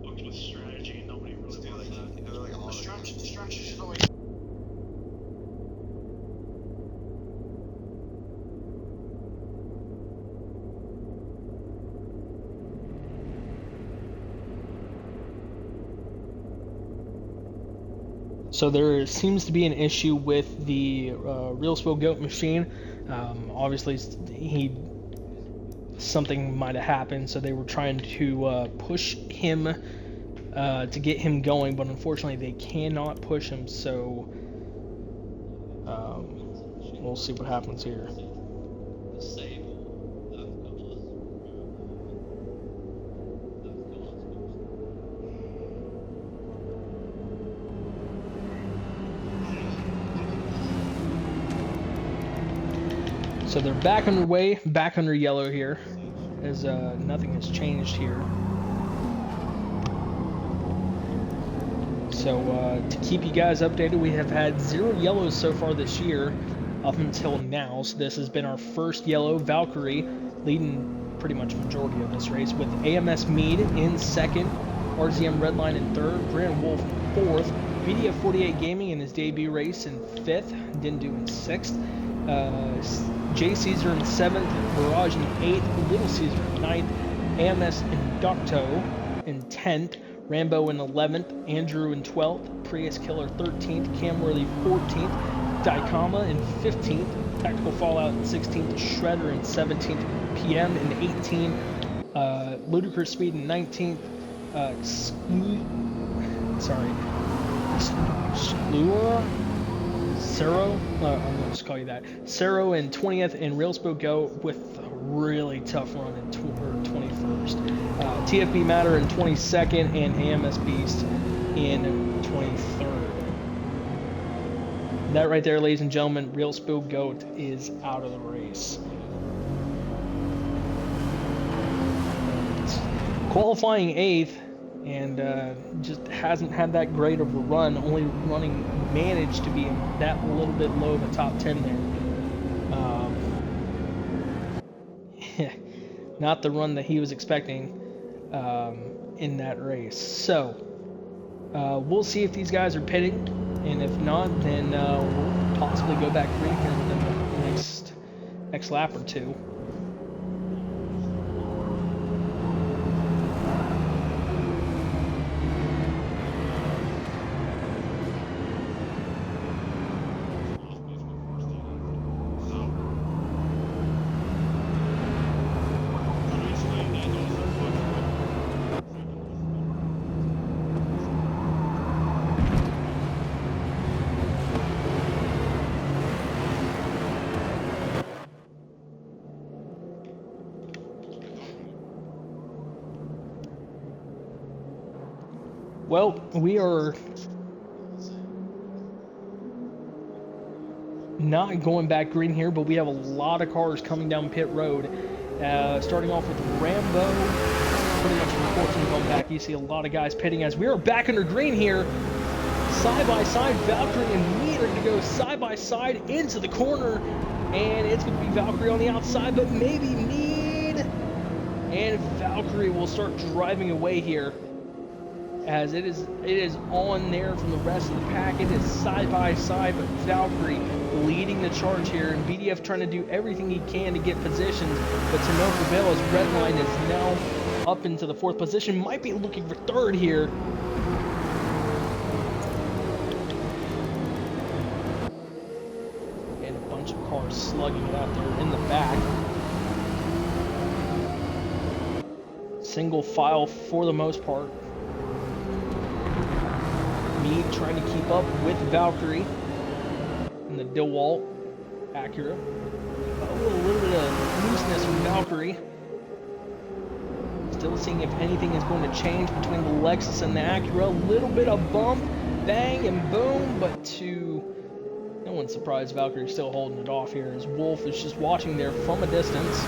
Fucked with strategy and nobody really wants that. The strategy should always.
So there seems to be an issue with the Real Spill Goat machine. Obviously, something might have happened, so they were trying to push him to get him going, but unfortunately they cannot push him. So we'll see what happens here. So they're back underway, back under yellow here, as nothing has changed here. So to keep you guys updated, we have had 0 yellows so far this year, up until now. So this has been our first yellow. Valkyrie leading pretty much majority of this race, with AMS Mead in second, RZM Redline in third, Brandon Wolf in fourth, BDF 48 Gaming in his debut race in fifth, Dindu in sixth. J. Caesar in 7th, Barrage in 8th, Little Caesar in 9th, AMS Inducto in 10th, Rambo in 11th, Andrew in 12th, Prius Killer 13th, Camworthy 14th, Daikama in 15th, Tactical Fallout in 16th, Shredder in 17th, PM in 18th, Ludicrous Speed in 19th, Cero, I'm going to just call you that. Cero in 20th, and Real Spill Go with a really tough run in 21st. TFB Matter in 22nd, and AMS Beast in 23rd. That right there, ladies and gentlemen, Real Spill Goat is out of the race. Qualifying 8th, and just hasn't had that great of a run, only managed to be that little bit low in the top 10 there. Not the run that he was expecting in that race. So we'll see if these guys are pitting, and if not, then we'll possibly go back green here within the next lap or two. Well, we are not going back green here, but we have a lot of cars coming down pit road. Starting off with Rambo, pretty much from 14 going back. You see a lot of guys pitting as we are back under green here. Side by side, Valkyrie and Mead are going to go side by side into the corner, and it's going to be Valkyrie on the outside, but maybe Mead, and Valkyrie will start driving away here, as it is on there from the rest of the pack. It is side by side, but Valkyrie leading the charge here, and BDF trying to do everything he can to get positions, but to no avail as Redline is now up into the 4th position, might be looking for 3rd here. And a bunch of cars slugging it out there in the back. Single file for the most part. Mead trying to keep up with Valkyrie in the DeWalt Acura. A little bit of looseness from Valkyrie. Still seeing if anything is going to change between the Lexus and the Acura. A little bit of bump, bang, and boom, but to no one's surprised Valkyrie's still holding it off here as Wolf is just watching there from a distance.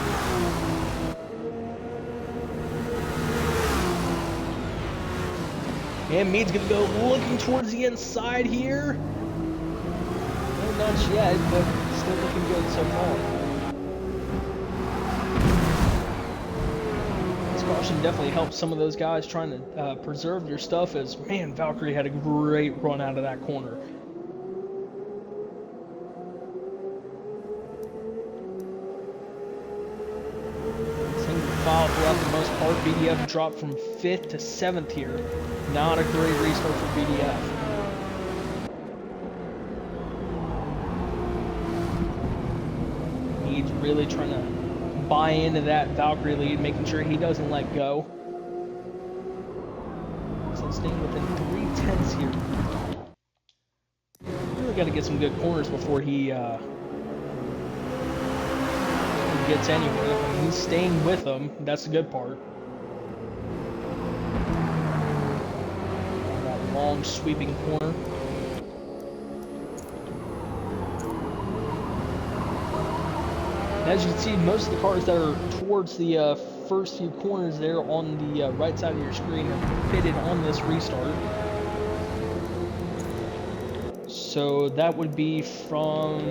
And Mead's going to go looking towards the inside here. No, not yet, but still looking good so far. This caution definitely helps some of those guys trying to preserve their stuff as, man, Valkyrie had a great run out of that corner. File throughout the most part. BDF dropped from 5th to 7th here. Not a great restart for BDF. He's really trying to buy into that Valkyrie lead, making sure he doesn't let go. So staying within 3/10 here. Really got to get some good corners before he gets anywhere. I mean, he's staying with them. That's the good part. That long sweeping corner. And as you can see, most of the cars that are towards the first few corners there on the right side of your screen are pitted on this restart. So that would be from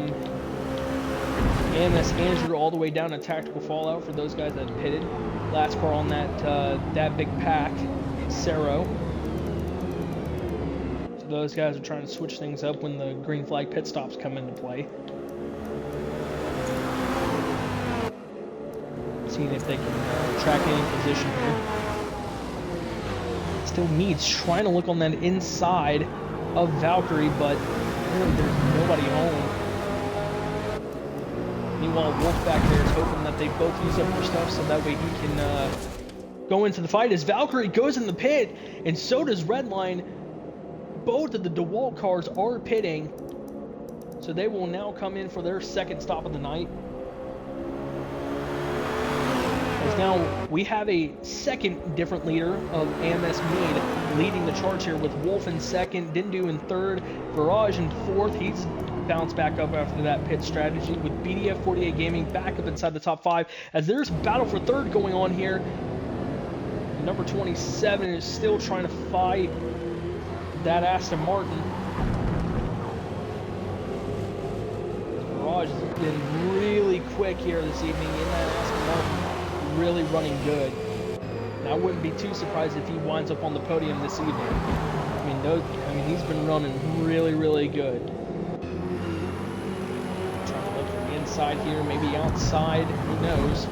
AMS Andrew all the way down to Tactical Fallout for those guys that pitted. Last car on that big pack, Cerro. So those guys are trying to switch things up when the green flag pit stops come into play. Seeing if they can track any position here. Still Meads trying to look on that inside of Valkyrie, but really there's nobody home. Meanwhile, Wolf back there is hoping that they both use up their stuff so that way he can go into the fight as Valkyrie goes in the pit, and so does Redline. Both of the DeWalt cars are pitting, so they will now come in for their second stop of the night. As now we have a second different leader of AMS Mead leading the charge here with Wolf in second, Dindu in third, Viraj in fourth. He's bounced back up after that pit strategy with BDF 48 Gaming back up inside the top 5 as there's a battle for third going on here. Number 27 is still trying to fight that Aston Martin. Viraj has been really quick here this evening in that Aston Martin, really running good. And I wouldn't be too surprised if he winds up on the podium this evening. I mean, he's been running really, really good. Trying to look from the inside here, maybe outside, who knows.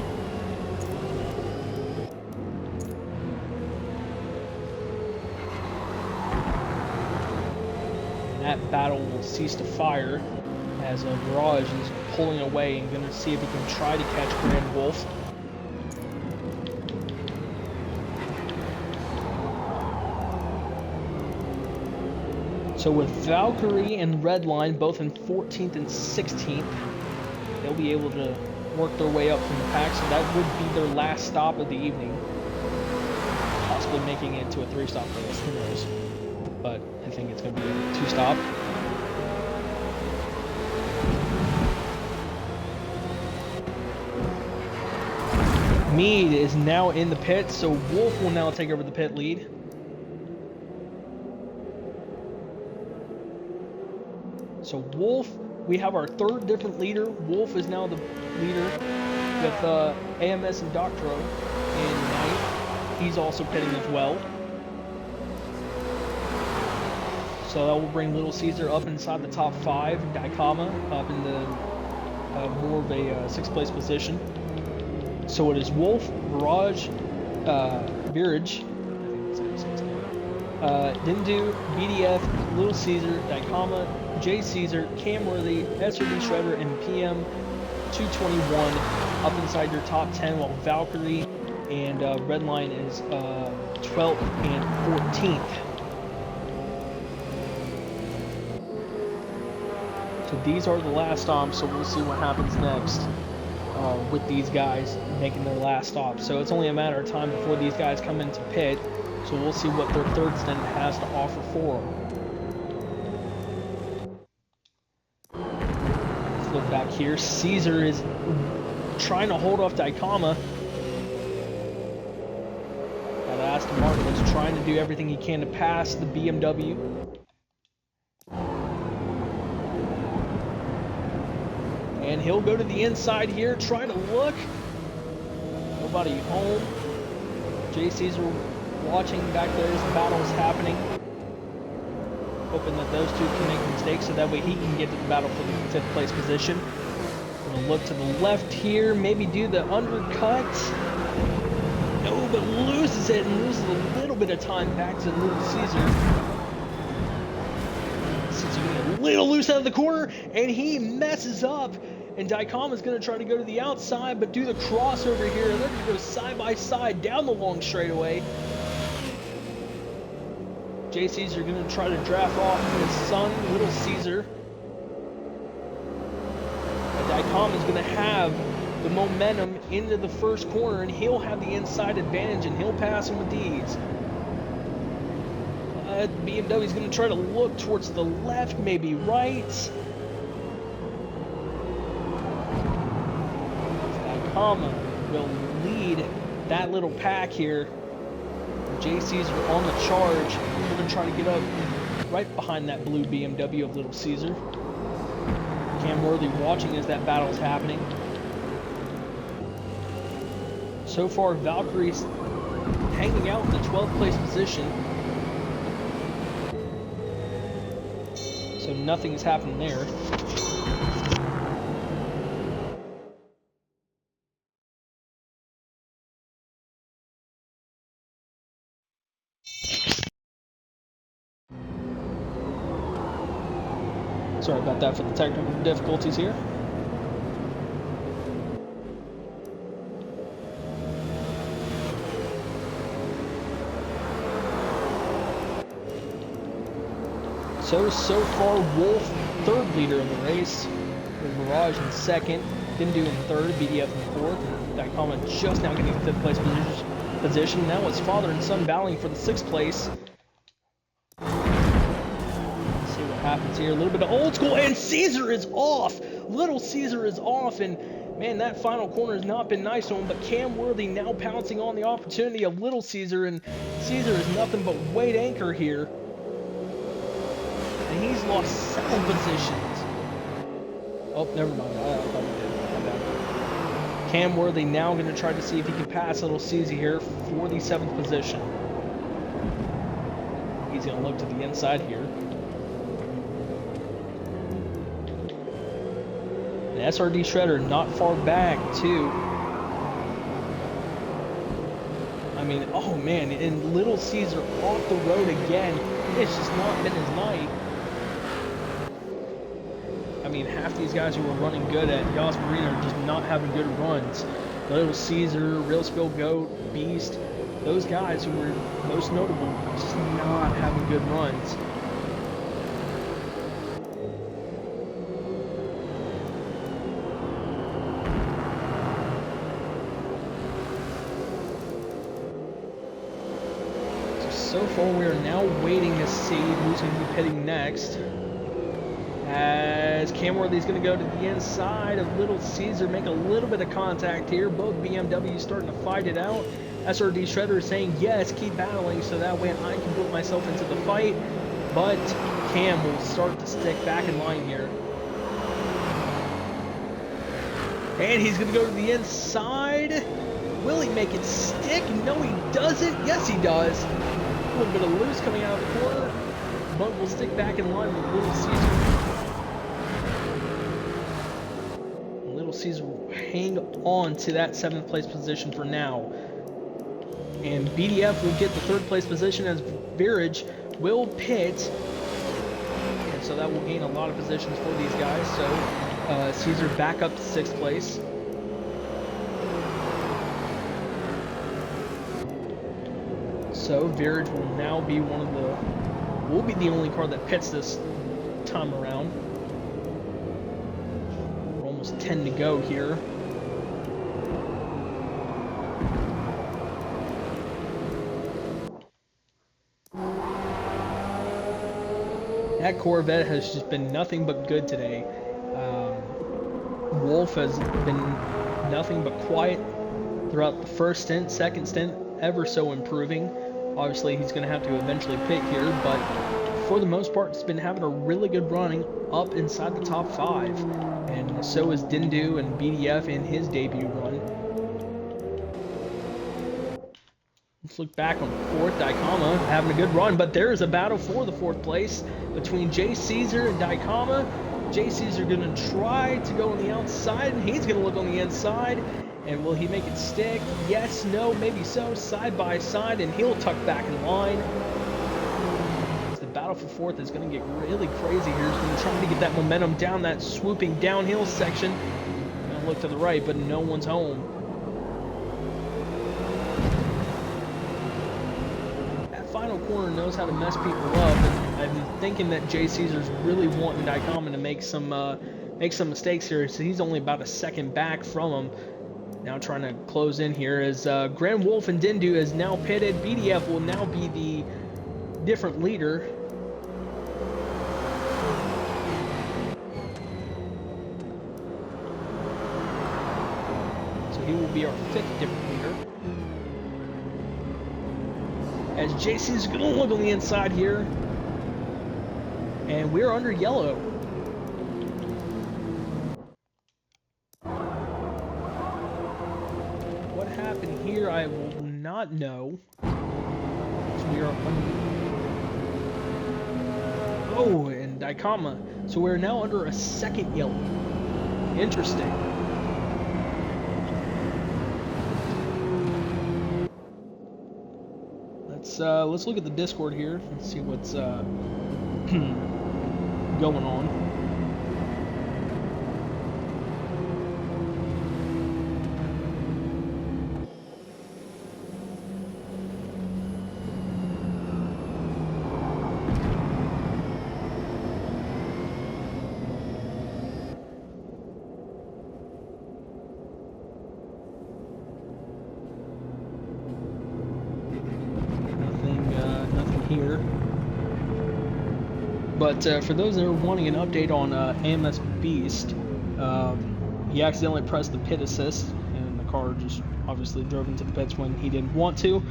And that battle will cease to fire as Viraj is pulling away and going to see if he can try to catch Grand Wolf. So with Valkyrie and Redline both in 14th and 16th, they'll be able to work their way up from the pack, so that would be their last stop of the evening. Possibly making it to a 3-stop race, who knows. But I think it's going to be a 2-stop. Mead is now in the pit, so Wolf will now take over the pit lead. So Wolf, we have our third different leader. Wolf is now the leader with AMS and Doctro in ninth. He's also pitting as well. So that will bring Little Caesar up inside the top 5. Daikama up in the more of a 6th place position. So it is Wolf, Viraj, Dindu, BDF, Little Caesar, Daikama, J Caesar, Camworthy, SRD Shredder, and PM 221 up inside your top 10, while Valkyrie and Redline is 12th and 14th. So these are the last stops, so we'll see what happens next with these guys making their last stop. So it's only a matter of time before these guys come into pit, so we'll see what their third stint has to offer for them. Let's look back here. Caesar is trying to hold off Dicama. That Aston Martin is trying to do everything he can to pass the BMW. And he'll go to the inside here, try to look. Nobody home. Jay Caesar watching back there as the battle is happening. Hoping that those two can make mistakes so that way he can get to the battle for the 5th place position. Gonna look to the left here, maybe do the undercut. No, but loses it and loses a little bit of time back to Little Caesar. Caesar getting a little loose out of the corner, and he messes up. And Dicama is going to try to go to the outside, but do the crossover here. They're going to go side by side down the long straightaway. Jay Caesar going to try to draft off his son, Little Caesar. Dicama is going to have the momentum into the first corner, and he'll have the inside advantage, and he'll pass him with these. BMW is going to try to look towards the left, maybe right. Dicama will lead that little pack here. Jay Caesar on the charge. We're going to try to get up right behind that blue BMW of Little Caesar. Cam Worthy watching as that battle is happening. So far, Valkyrie's hanging out in the 12th place position. So nothing has happened there. Sorry about that for the technical difficulties here. So far, Wolf, third leader in the race. Mirage in second. Dindu in third, BDF in fourth. Dicama just now getting the 5th place position. Now it's father and son battling for the 6th place. Let's see what happens here. A little bit of old school, and Caesar is off. Little Caesar is off, and man, that final corner has not been nice to him, but Cam Worthy now pouncing on the opportunity of Little Caesar, and Caesar is nothing but weight anchor here. And he's lost 7 positions. Oh, never mind. I thought he did. My bad. Cam Worthy now going to try to see if he can pass Little Caesar here for the 7th position. He's going to look to the inside here. And SRD Shredder not far back, too. I mean, oh man, and Little Caesar off the road again. It's just not been his night. I mean, half these guys who were running good at Yas Marina are just not having good runs. Little Caesar, Real Spill Goat, Beast, those guys who were most notable, just not having good runs. So far, we are now waiting to see who's going to be pitting next. As Cam Worthy's going to go to the inside of Little Caesar, make a little bit of contact here. Both BMWs starting to fight it out. SRD Shredder is saying, yes, keep battling so that way I can put myself into the fight. But Cam will start to stick back in line here. And he's going to go to the inside. Will he make it stick? No, he doesn't. Yes, he does. A little bit of loose coming out of the corner. But will stick back in line with Little Caesar. Little Caesar will hang on to that 7th place position for now. And BDF will get the 3rd place position as Virage will pit. And so that will gain a lot of positions for these guys. So Caesar back up to 6th place. So Virage will now be will be the only car that pits this time around. almost 10 to go here. That Corvette has just been nothing but good today. Wolf has been nothing but quiet throughout the first stint, second stint, ever so improving. Obviously, he's going to have to eventually pit here, but for the most part, he's been having a really good running up inside the top 5. And so is Dindu and BDF in his debut run. Let's look back on 4th, Daikama having a good run, but there is a battle for the 4th place between Jay Caesar and Daikama. Jay Caesar going to try to go on the outside, and he's going to look on the inside. And will he make it stick? Yes, no, maybe so. Side by side, and he'll tuck back in line. The battle for 4th is going to get really crazy here. He's going to try to get that momentum down that swooping downhill section. Going to look to the right, but no one's home. Final corner knows how to mess people up, and I'm thinking that Jay Caesar's really wanting Daikama to make some mistakes here, so he's only about a second back from him. Now trying to close in here as Grand Wolf and Dindu is now pitted. BDF will now be the different leader. So he will be our 5th different leader. As JC's going to look on the inside here. And we're under yellow. What happened here, I will not know. So we are oh, and Daikama. So we're now under a 2nd yellow. Interesting. Let's look at the Discord here and see what's going on. Here. But for those that are wanting an update on AMS Beast, he accidentally pressed the pit assist, and the car just obviously drove into the pits when he didn't want to,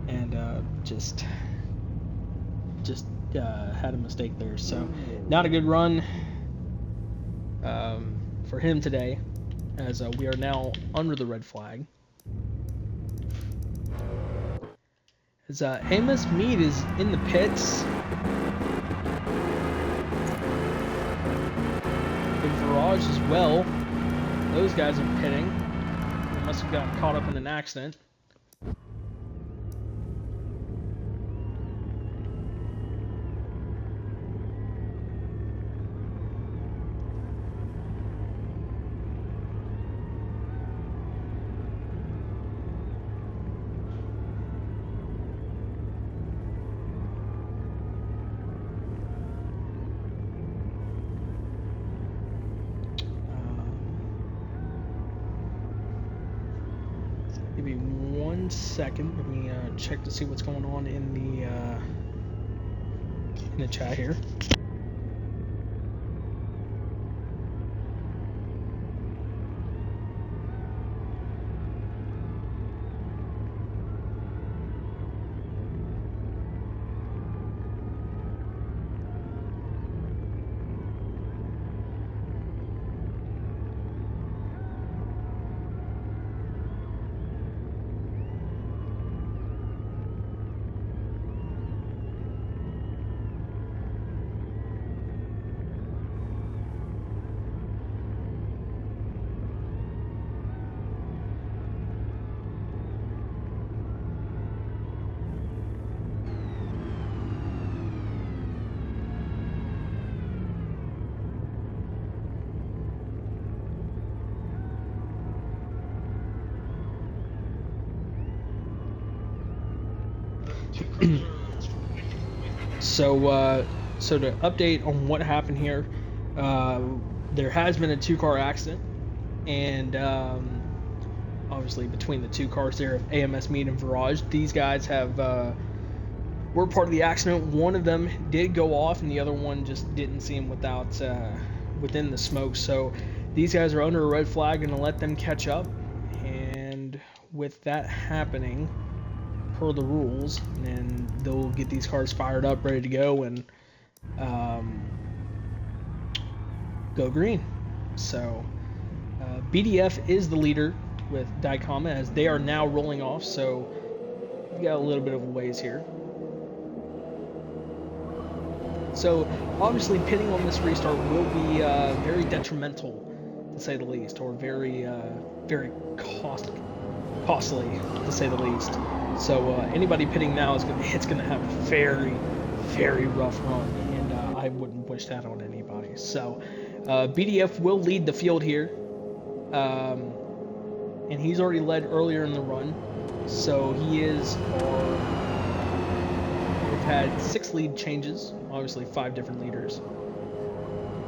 and just had a mistake there. So not a good run for him today, as we are now under the red flag. As Amos Mead is in the pits. The Virage as well. Those guys are pitting. They must have gotten caught up in an accident. Give me 1 second. Let me check to see what's going on in the chat here. So to update on what happened here, there has been a 2-car accident, and obviously between the 2 cars there of AMS Mead and Virage, these guys have were part of the accident. One of them did go off, and the other one just didn't see him within the smoke. So these guys are under a red flag, and to let them catch up. And with that happening, per the rules, and they'll get these cars fired up, ready to go, and go green. So BDF is the leader with Daikama, as they are now rolling off. So we got a little bit of a ways here. So obviously pitting on this restart will be very detrimental, to say the least, or very costly, to say the least. So anybody pitting now is gonna have a very, very rough run, and I wouldn't wish that on anybody. So BDF will lead the field here, and he's already led earlier in the run. So he is We've had 6 lead changes, obviously 5 different leaders.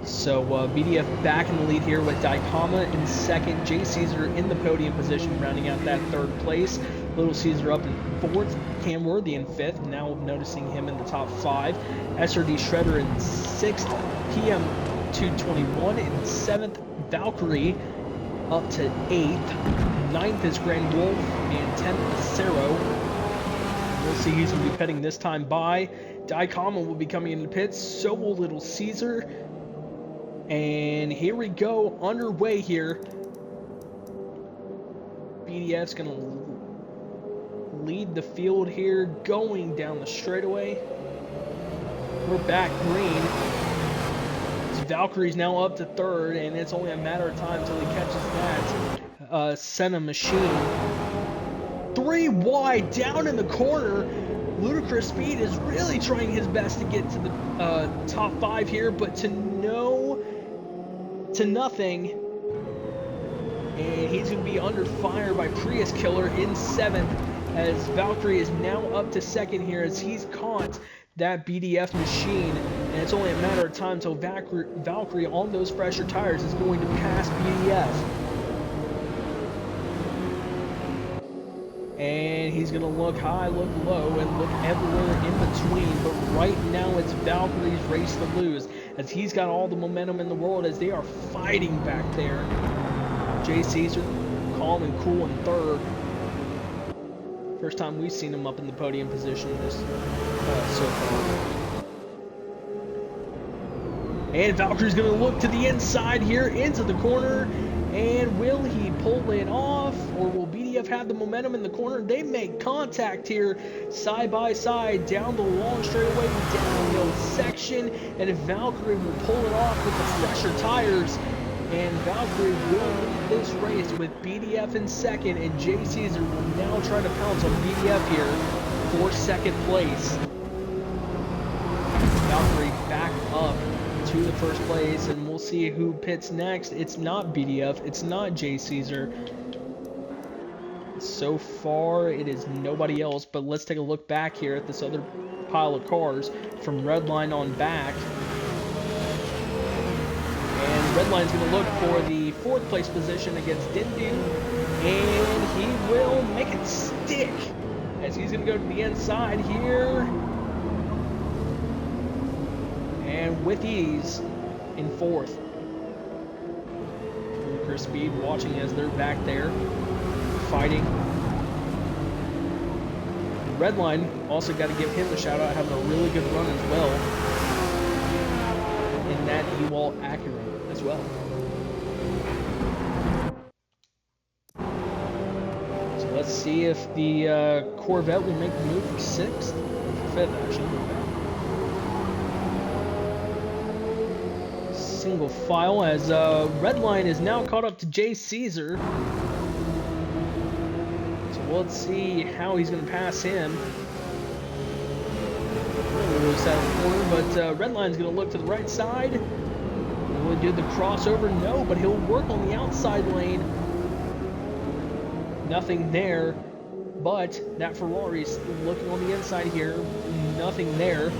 So BDF back in the lead here with Daikama in second, Jay Caesar in the podium position, rounding out that 3rd place. Little Caesar up in 4th, Cam Worthy in 5th, now noticing him in the top 5. SRD Shredder in 6th, PM 221 in 7th, Valkyrie up to 8th. 9th is Grand Wolf, and 10th is Cero. We'll see who's going to be pitting this time by. Daikama will be coming into pits, so will Little Caesar. And here we go, underway here. BDF's going to lead the field here, going down the straightaway. We're back green. Valkyrie's now up to 3rd, and it's only a matter of time until he catches that Senna machine. 3 wide, down in the corner. Ludicrous Speed is really trying his best to get to the top 5 here, but to nothing. And he's going to be under fire by Prius Killer in 7th, as Valkyrie is now up to 2nd here, as he's caught that BDF machine, and it's only a matter of time until Valkyrie on those fresher tires is going to pass BDF. And he's going to look high, look low, and look everywhere in between, but right now it's Valkyrie's race to lose, as he's got all the momentum in the world, as they are fighting back there. Jay Caesar, calm and cool in 3rd. First time we've seen him up in the podium position this so far. And Valkyrie's going to look to the inside here, into the corner. And will he pull it off, or will BDF have the momentum in the corner? They make contact here, side by side, down the long straightaway, downhill section. And if Valkyrie will pull it off with the fresher tires, and Valkyrie will lead this race with BDF in 2nd, and Jay Caesar will now try to pounce on BDF here for 2nd place. Valkyrie back up to the 1st place, and we'll see who pits next. It's not BDF, it's not Jay Caesar. So far, it is nobody else, but let's take a look back here at this other pile of cars from Redline on back. And Redline's going to look for the 4th place position against Dindu, and he will make it stick, as he's going to go to the inside here. And with ease in 4th. Ludicrous Speed watching as they're back there fighting. Redline, also got to give him a shout out, having a really good run as well. In that E-Wall Acura as well. So let's see if the Corvette will make the move for 6th, or 5th actually. Single file, as Redline is now caught up to Jay Caesar. So let's see how he's going to pass him. Loose out of the corner, but Redline's going to look to the right side. Will he do the crossover? No, but he'll work on the outside lane. Nothing there, but that Ferrari's looking on the inside here. Nothing there.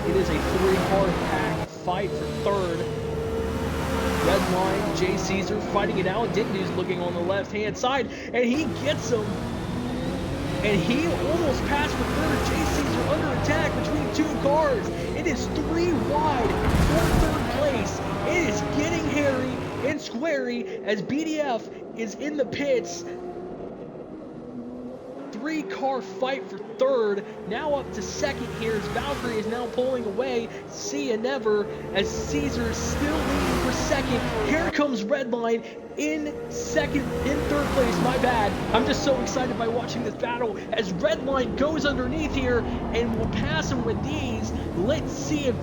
It is a 3-car pack fight for 3rd. Redline, Jay Caesar fighting it out. Dindu's looking on the left-hand side, and he gets him. And he almost passed for third. Jay Caesar under attack between two cars. It is 3 wide for third place. It is getting hairy and squarey as BDF is in the pits. 3-car fight for third. Now up to second here as Valkyrie is now pulling away. See ya never as Caesar is still leading for second. Here comes Redline in third place. My bad. I'm just so excited by watching this battle as Redline goes underneath here and will pass him with these. Let's see if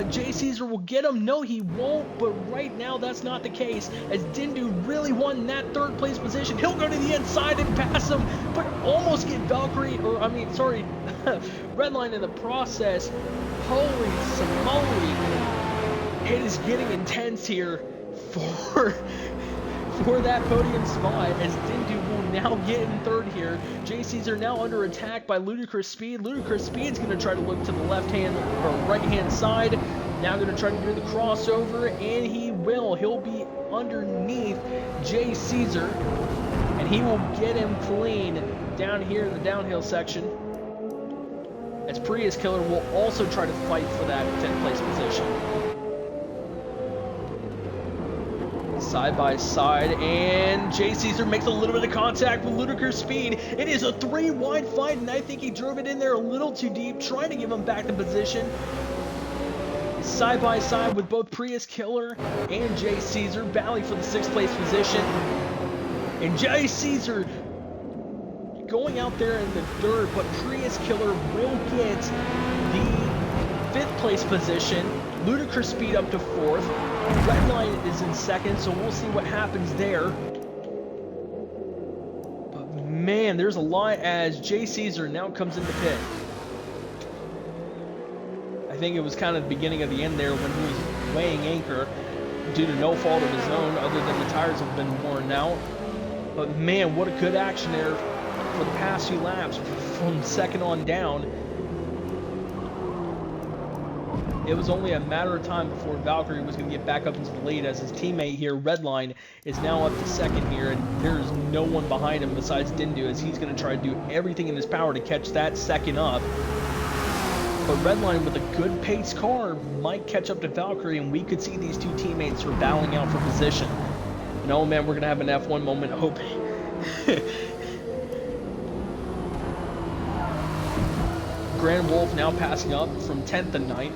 Jay Caesar will get him. No, he won't, but right now that's not the case as Dindu really won that third place position. He'll go to the inside and pass him, but almost get Valkyrie, Redline in the process. Holy smoly. It is getting intense here for that podium spot as Dindu will now get in third here. Jay Caesar now under attack by Ludicrous Speed. Ludicrous Speed's going to try to look to the left-hand or right-hand side. Now going to try to do the crossover, and he will. He'll be underneath Jay Caesar, and he will get him clean down here in the downhill section. As Prius Killer will also try to fight for that 10th place position. Side by side, and Jay Caesar makes a little bit of contact with Ludicrous Speed. It is a 3 wide fight, and I think he drove it in there a little too deep, trying to give him back the position. Side by side with both Prius Killer and Jay Caesar, battling for the 6th place position. And Jay Caesar going out there in the third, but Prius Killer will get the 5th place position. Ludicrous Speed up to 4th. Redline is in 2nd, so we'll see what happens there. But man, there's a lot as Jay Caesar now comes into pit. I think it was kind of the beginning of the end there when he was weighing anchor due to no fault of his own other than the tires have been worn out. But man, what a good action there for the past few laps from 2nd on down. It was only a matter of time before Valkyrie was going to get back up into the lead as his teammate here, Redline, is now up to 2nd here, and there's no one behind him besides Dindu as he's going to try to do everything in his power to catch that 2nd up. But Redline with a good pace car might catch up to Valkyrie, and we could see these two teammates sort of battling out for position. And oh man, we're going to have an F1 moment hoping. Grand Wolf now passing up from 10th and 9th.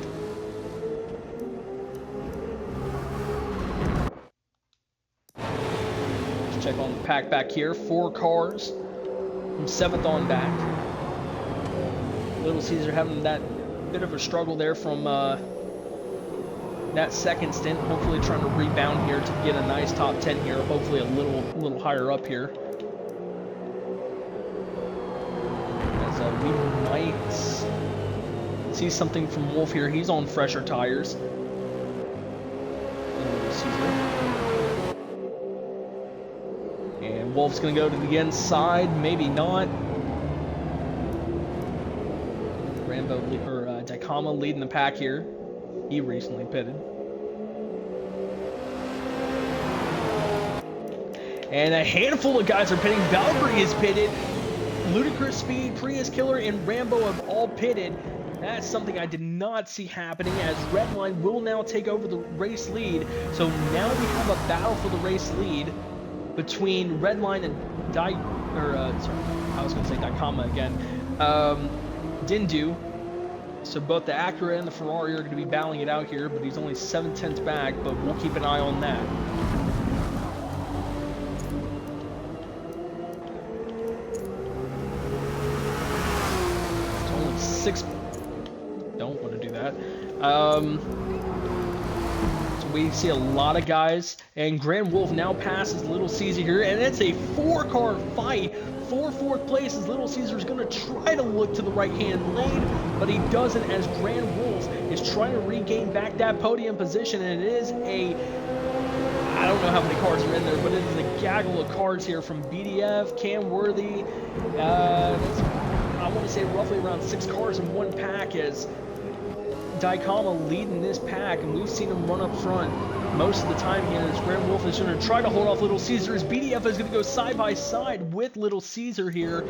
Let's check on the pack back here. 4 cars from 7th on back. Little Caesar having that bit of a struggle there from that 2nd stint. Hopefully trying to rebound here to get a nice top 10 here. Hopefully a little higher up here. As we might see something from Wolf here. He's on fresher tires. And Wolf's going to go to the inside. Maybe not. Dicama leading the pack here. He recently pitted. And a handful of guys are pitting. Valkyrie is pitted. Ludicrous Speed, Prius Killer, and Rambo have all pitted. That's something I did not see happening as Redline will now take over the race lead. So now we have a battle for the race lead between Redline and Dicama again. Dindu. So both the Acura and the Ferrari are going to be battling it out here, but he's only 7/10 back, but we'll keep an eye on that. It's only 6. Don't want to do that. So we see a lot of guys, and Grand Wolf now passes Little Caesar here, and it's a 4-car fight for 4th place as Little Caesar is going to try to look to the right-hand lane, but he doesn't as Grand Wolf is trying to regain back that podium position, and it is I don't know how many cars are in there, but it is a gaggle of cars here from BDF, Cam Worthy, I want to say roughly around 6 cars in one pack as Daikama leading this pack, and we've seen him run up front most of the time here. As Grand Wolf is going to try to hold off Little Caesar, as BDF is going to go side by side with Little Caesar here.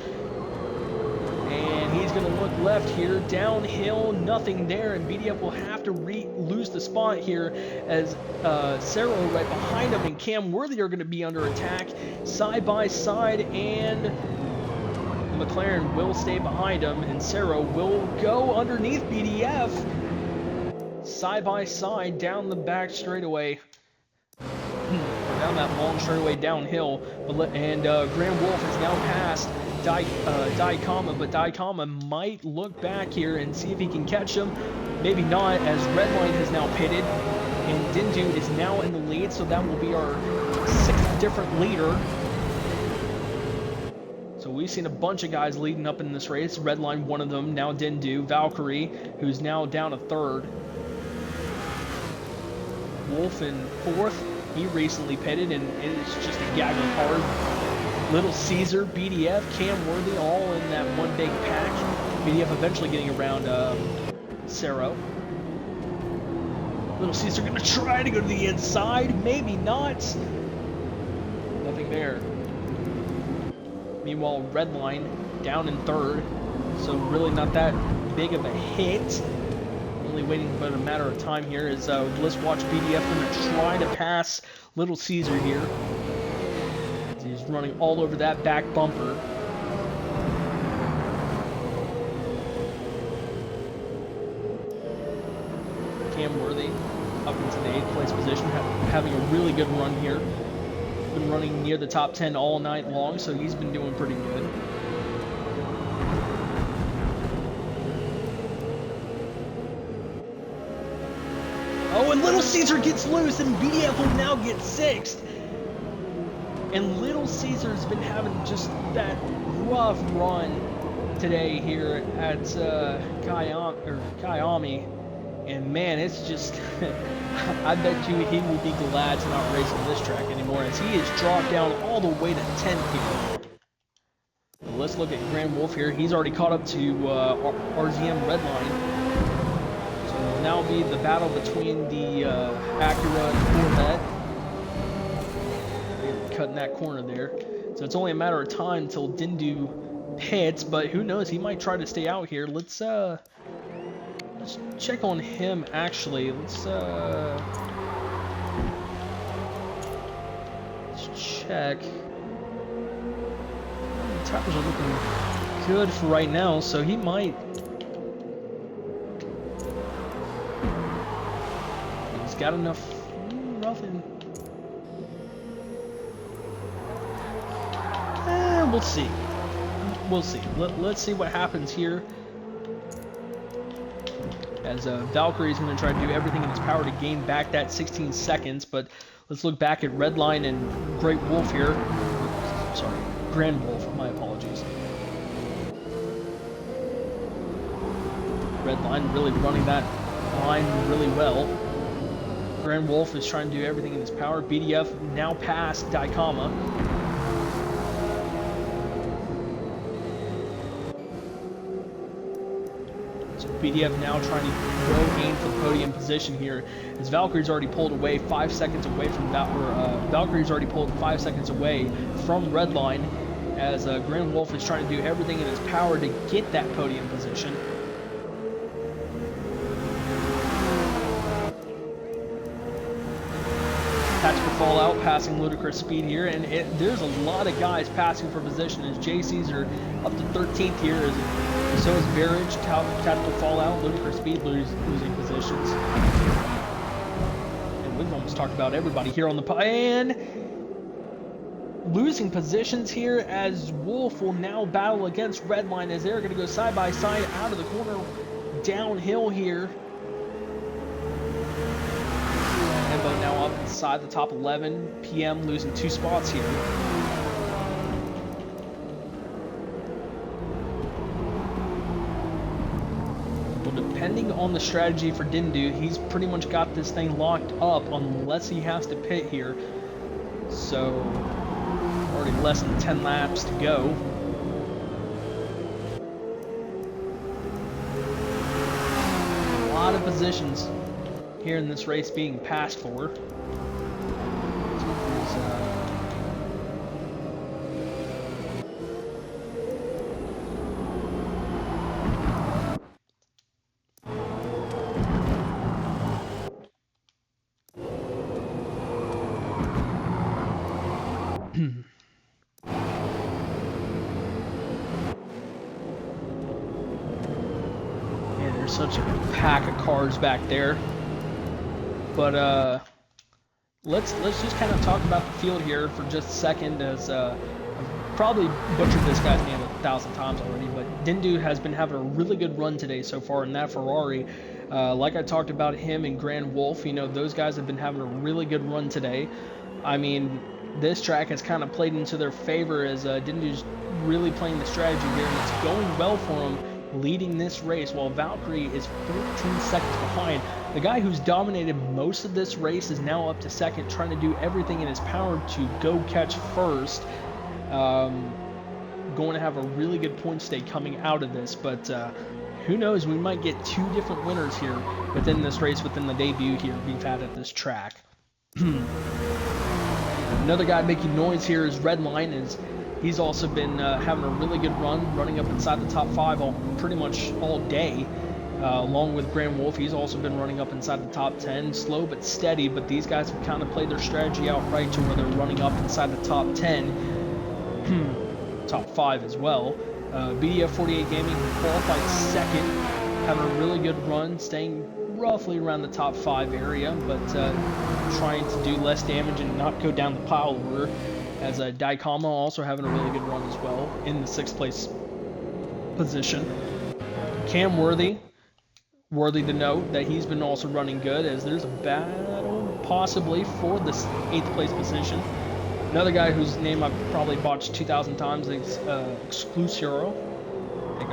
And he's going to look left here, downhill, nothing there, and BDF will have to lose the spot here as Cerro right behind him and Cam Worthy are going to be under attack side by side, and McLaren will stay behind him, and Cerro will go underneath BDF side by side down the back straightaway. Down that long straightaway downhill, and Grand Wolf is now past Daikama, but Daikama might look back here and see if he can catch him. Maybe not, as Redline has now pitted, and Dindu is now in the lead, so that will be our 6th different leader. So we've seen a bunch of guys leading up in this race. Redline, one of them, now Dindu. Valkyrie, who's now down to 3rd. Wolf in 4th. He recently pitted, and it's just a gaggle of cars. Little Caesar, BDF, Cam Worthy, all in that one big pack. BDF eventually getting around Cerro. Little Caesar gonna try to go to the inside, maybe not. Nothing there. Meanwhile, Redline down in 3rd, so really not that big of a hit. Only waiting but a matter of time here as let's watch BDF going to try to pass Little Caesar here. He's running all over that back bumper. Cam Worthy up into the 8th place position, having a really good run here. Been running near the top 10 all night long, so he's been doing pretty good. Oh, and Little Caesar gets loose, and BDF will now get 6th. And Little Caesar's been having just that rough run today here at Kyalami. And man, it's just, I bet you he will be glad to not race on this track anymore, as he is dropped down all the way to 10th here. Well, let's look at Grand Wolf here. He's already caught up to RZM Redline. So it will now be the battle between the Acura and Corvette. They're cutting that corner there. So it's only a matter of time until Dindu pits, but who knows, he might try to stay out here. Let's check on him actually. Let's check. The tires are looking good for right now, so he might. He's got enough. Nothing. We'll see. We'll see. Let's see what happens here. As Valkyrie is going to try to do everything in its power to gain back that 16 seconds, but let's look back at Redline and Great Wolf here. Sorry, Grand Wolf, my apologies. Redline really running that line really well. Grand Wolf is trying to do everything in his power. BDF now past Daikama. BDF now trying to go aim for podium position here, as Valkyrie's already pulled away 5 seconds away from Valkyrie's already pulled 5 seconds away from Redline, as Grand Wolf is trying to do everything in his power to get that podium position. Tactical Fallout passing ludicrous speed here, and there's a lot of guys passing for position, as J Caesar up to 13th here, so is Barrage, Tactical Fallout, ludicrous speed losing positions. And we've almost talked about everybody here on the and losing positions here, as Wolf will now battle against Redline, as they're going to go side by side out of the corner downhill here. Embo now up inside the top 11. PM losing 2 spots here. Well, depending on the strategy for Dindu, he's pretty much got this thing locked up unless he has to pit here. So, already less than 10 laps to go. A lot of positions here in this race being passed for. Such a pack of cars back there, but let's just kind of talk about the field here for just a second, as I've probably butchered this guy's name 1,000 times already, but Dindu has been having a really good run today so far in that Ferrari. Like I talked about him and Grand Wolf, you know, those guys have been having a really good run today. I mean, this track has kind of played into their favor, as Dindu's really playing the strategy here, and it's going well for him, leading this race, while Valkyrie is 14 seconds behind. The guy who's dominated most of this race is now up to second, trying to do everything in his power to go catch first. Going to have a really good point stay coming out of this, but who knows, we might get two different winners here within this race, within the debut here we've had at this track. Another guy making noise here is Redline. He's also been having a really good run, running up inside the top 5 pretty much all day. Along with Grand Wolf, he's also been running up inside the top 10, slow but steady, but these guys have kind of played their strategy out right to where they're running up inside the top 10, top 5 as well. BDF 48 Gaming qualified second, having a really good run, staying roughly around the top 5 area, but trying to do less damage and not go down the pile order. As Daikama also having a really good run as well in the 6th place position. Cam worthy to note that he's been also running good, as there's a battle possibly for the 8th place position. Another guy whose name I've probably botched 2,000 times is Exclusero. I think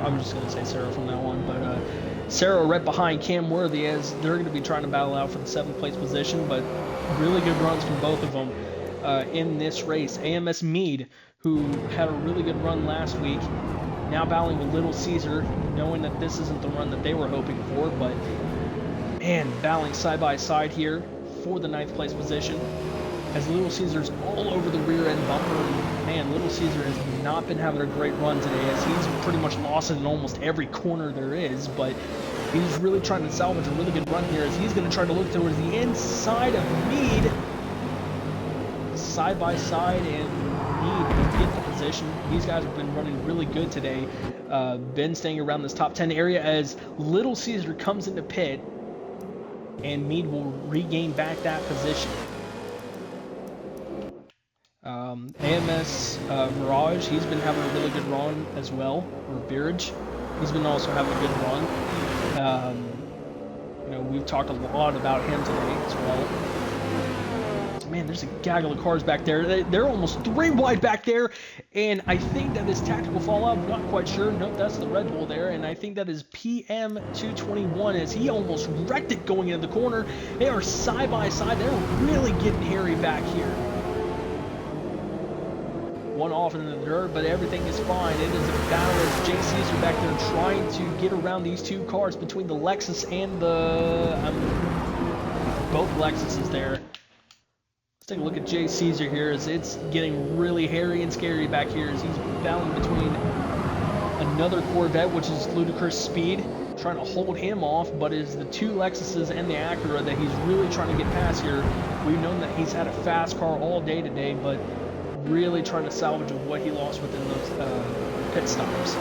I'm just going to say Sarah from that one, but Sarah right behind Cam Worthy, as they're going to be trying to battle out for the 7th place position, but really good runs from both of them. In this race, AMS Mead, who had a really good run last week, now battling with Little Caesar, knowing that this isn't the run that they were hoping for, but man, battling side by side here for the 9th place position, as Little Caesar's all over the rear end bumper. And man, Little Caesar has not been having a great run today, as he's pretty much lost it in almost every corner there is, but he's really trying to salvage a really good run here, as he's going to try to look towards the inside of Mead. Side by side, and Mead will get the position. These guys have been running really good today. Been staying around this top 10 area, as Little Caesar comes into pit, and Mead will regain back that position. AMS Mirage, he's been having a really good run as well, or Beerage. He's been also having a good run. You know, we've talked a lot about him today as well. Man, there's a gaggle of cars back there. They're almost 3 wide back there, and I think that is Tactical Fallout. I'm not quite sure. Nope, that's the Red Bull there, and I think that is PM221, as he almost wrecked it going into the corner. They are side by side. They're really getting hairy back here. One off in the dirt, but everything is fine. It is a battle as Jay Caesar back there trying to get around these 2 cars between the Lexus and the both Lexuses there. Let's take a look at Jay Caesar here, as it's getting really hairy and scary back here, as he's battling between another Corvette, which is ludicrous speed, trying to hold him off, but it's the 2 Lexuses and the Acura that he's really trying to get past here. We've known that he's had a fast car all day today, but really trying to salvage what he lost within those pit stops.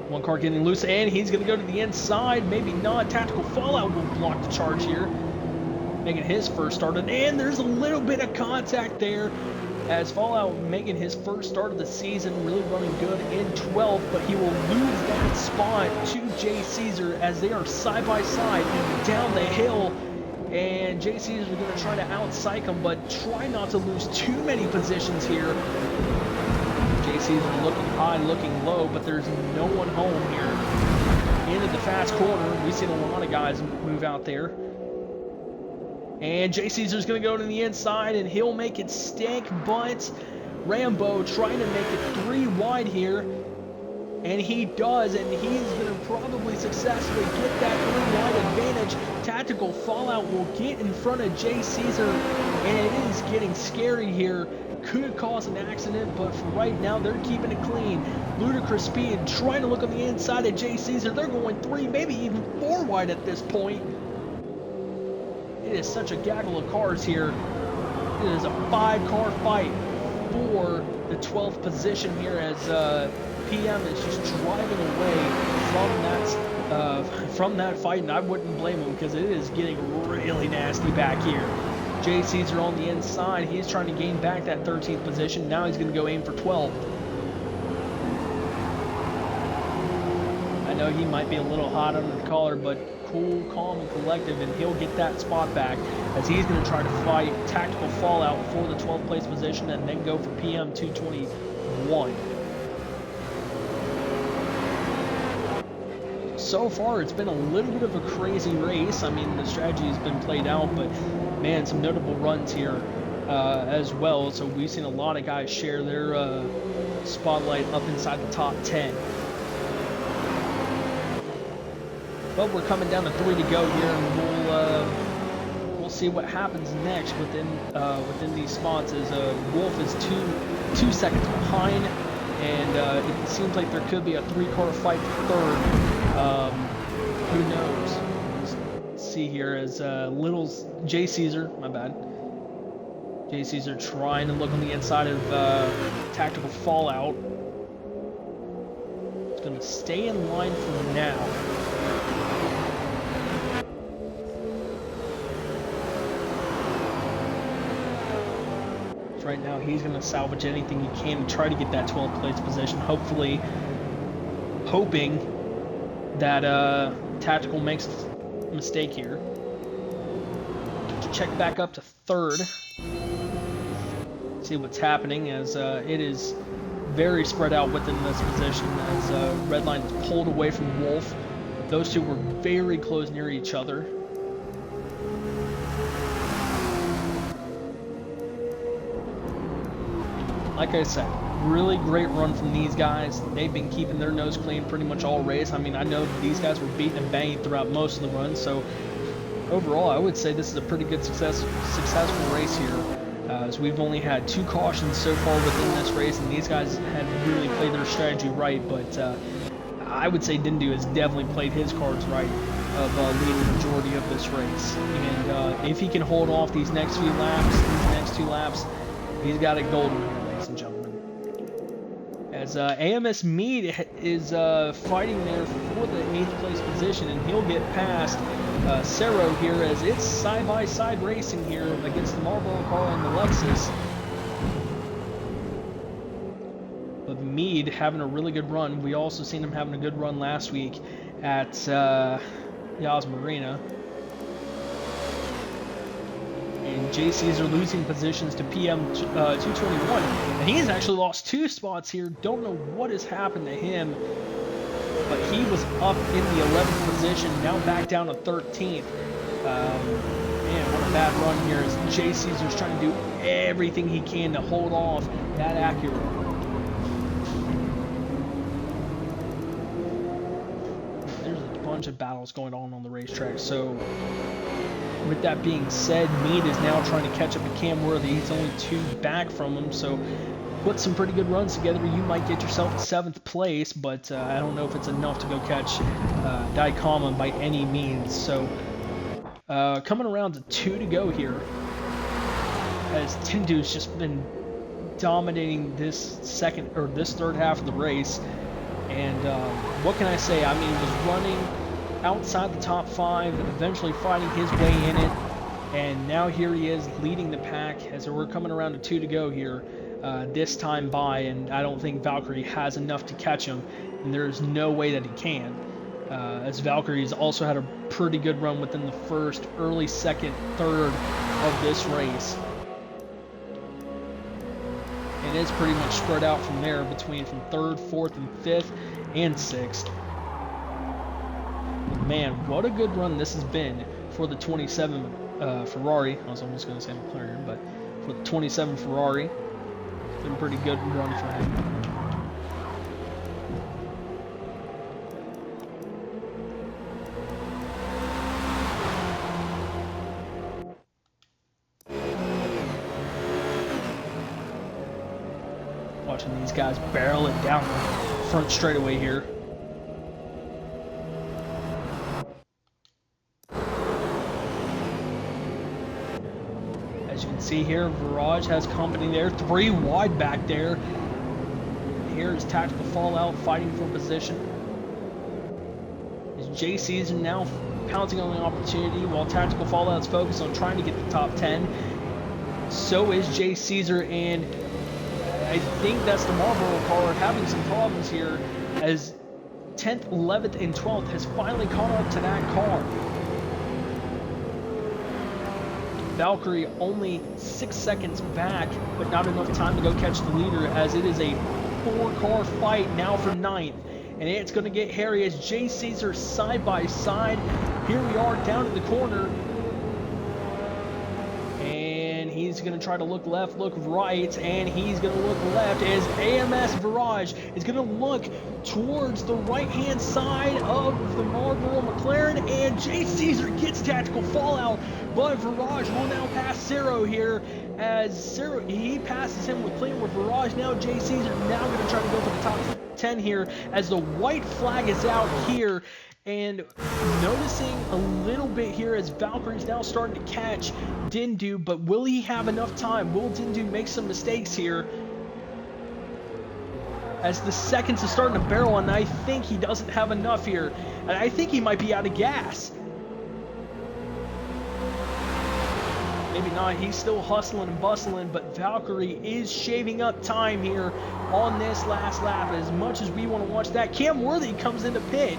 One car getting loose, and he's going to go to the inside. Maybe not. Tactical Fallout will block the charge here, making his first start. And there's a little bit of contact there, as Fallout making his first start of the season, really running good in 12th, but he will lose that spot to Jay Caesar, as they are side by side down the hill. And Jay Caesar is going to try to out-psych him, but try not to lose too many positions here. Jay Caesar looking high, looking low, but there's no one home here. Into the fast corner. We've seen a lot of guys move out there. And Jay Caesar's going to go to the inside, and he'll make it stick, but Rambo trying to make it 3 wide here. And he does, and he's going to probably successfully get that 3-wide advantage. Tactical Fallout will get in front of Jay Caesar, and it is getting scary here. Could cause an accident, but for right now, they're keeping it clean. Ludicrous Speed trying to look on the inside of Jay Caesar. They're going 3, maybe even 4 wide at this point. It is such a gaggle of cars here. It is a 5-car fight for the 12th position here as PM is just driving away from that fight, and I wouldn't blame him because it is getting really nasty back here. Jay Caesar on the inside, he's trying to gain back that 13th position. Now he's going to go aim for 12th. I know he might be a little hot under the collar, but cool, calm, and collective, and he'll get that spot back as he's going to try to fight Tactical Fallout for the 12th place position and then go for PM 221. So far, it's been a little bit of a crazy race. I mean, the strategy has been played out, but man, some notable runs here as well. So we've seen a lot of guys share their spotlight up inside the top 10. But we're coming down to 3 to go here, and we'll see what happens next within these spots. As Wolf is two seconds behind, and it seems like there could be a 3-car fight for third. Who knows? Let's see here as Jay Caesar, my bad. Jay Caesar trying to look on the inside of Tactical Fallout. It's going to stay in line for now. Right now, he's going to salvage anything he can to try to get that 12th place position. Hopefully, hoping that Tactical makes a mistake here. Check back up to third. See what's happening as it is very spread out within this position as Redline is pulled away from Wolf. Those two were very close near each other. Like I said, really great run from these guys. They've been keeping their nose clean pretty much all race. I mean, I know these guys were beating and banging throughout most of the runs, so overall, I would say this is a pretty good successful race here. As we've only had 2 cautions so far within this race, and these guys had really played their strategy right, but I would say Dindu has definitely played his cards right of leading the majority of this race. And if he can hold off these next 2 laps, he's got it golden here, ladies and gentlemen. As AMS Mead is fighting there for the 8th place position, and he'll get past Cerro here as it's side-by-side racing here against the Marlboro car and the Lexus. But Mead having a really good run. We also seen him having a good run last week at Yas Marina. And Jay Caesar losing positions to PM 221. And he's actually lost 2 spots here. Don't know what has happened to him. But he was up in the 11th position, now back down to 13th. Man, what a bad run here as Jay Caesar's trying to do everything he can to hold off that Acura. There's a bunch of battles going on the racetrack, so with that being said, Mead is now trying to catch up to Cam Worthy. He's only 2 back from him, so put some pretty good runs together. You might get yourself 7th place, but I don't know if it's enough to go catch Daikama by any means. So coming around to 2 to go here, as Tindu's just been dominating this third half of the race. And what can I say? I mean, he was running outside the top 5, eventually fighting his way in it, and now here he is leading the pack as we're coming around to 2 to go here this time by, and I don't think Valkyrie has enough to catch him, and there's no way that he can, as Valkyrie's also had a pretty good run within the first, early second, third of this race. And it's pretty much spread out from there between from 3rd, 4th, and 5th, and 6th. Man, what a good run this has been for the 27 Ferrari. I was almost going to say McLaren, but for the 27 Ferrari, it's been a pretty good run for him. Watching these guys barrel it down the front straightaway here. As you can see here, Viraj has company there. 3 wide back there. Here's Tactical Fallout fighting for position. As JC's now pouncing on the opportunity while Tactical Fallout's focused on trying to get the top 10. So is Jay Caesar, and I think that's the Marlboro car having some problems here as 10th, 11th, and 12th has finally caught up to that car. Valkyrie only 6 seconds back, but not enough time to go catch the leader as it is a 4-car fight now for 9th. And it's going to get hairy as Jay Caesar side by side. Here we are down in the corner. And he's going to try to look left, look right, and he's going to look left as AMS Viraj is going to look towards the right-hand side of the Marlboro McLaren, and Jay Caesar gets Tactical Fallout, but Viraj will now pass Zero here as Zero, he passes him with clean with Viraj. Now Jay Caesar now going to try to go for the top 10 here as the white flag is out here. And noticing a little bit here as Valkyrie's now starting to catch Dindu, but will he have enough time? Will Dindu make some mistakes here? As the seconds are starting to barrel, and I think he doesn't have enough here. And I think he might be out of gas. Maybe not, he's still hustling and bustling, but Valkyrie is shaving up time here on this last lap. As much as we want to watch that, Cam Worthy comes into pit,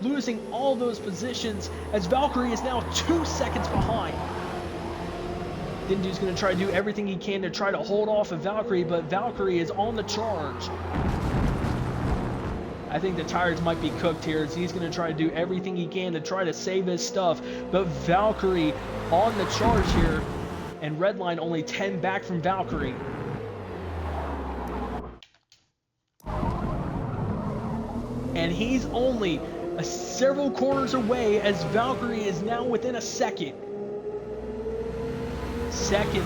losing all those positions as Valkyrie is now 2 seconds behind. Dindu's going to try to do everything he can to try to hold off of Valkyrie, but Valkyrie is on the charge. I think the tires might be cooked here as he's going to try to do everything he can to try to save his stuff, but Valkyrie on the charge here, and Redline only 10 back from Valkyrie. And he's only several corners away as Valkyrie is now within a second. Second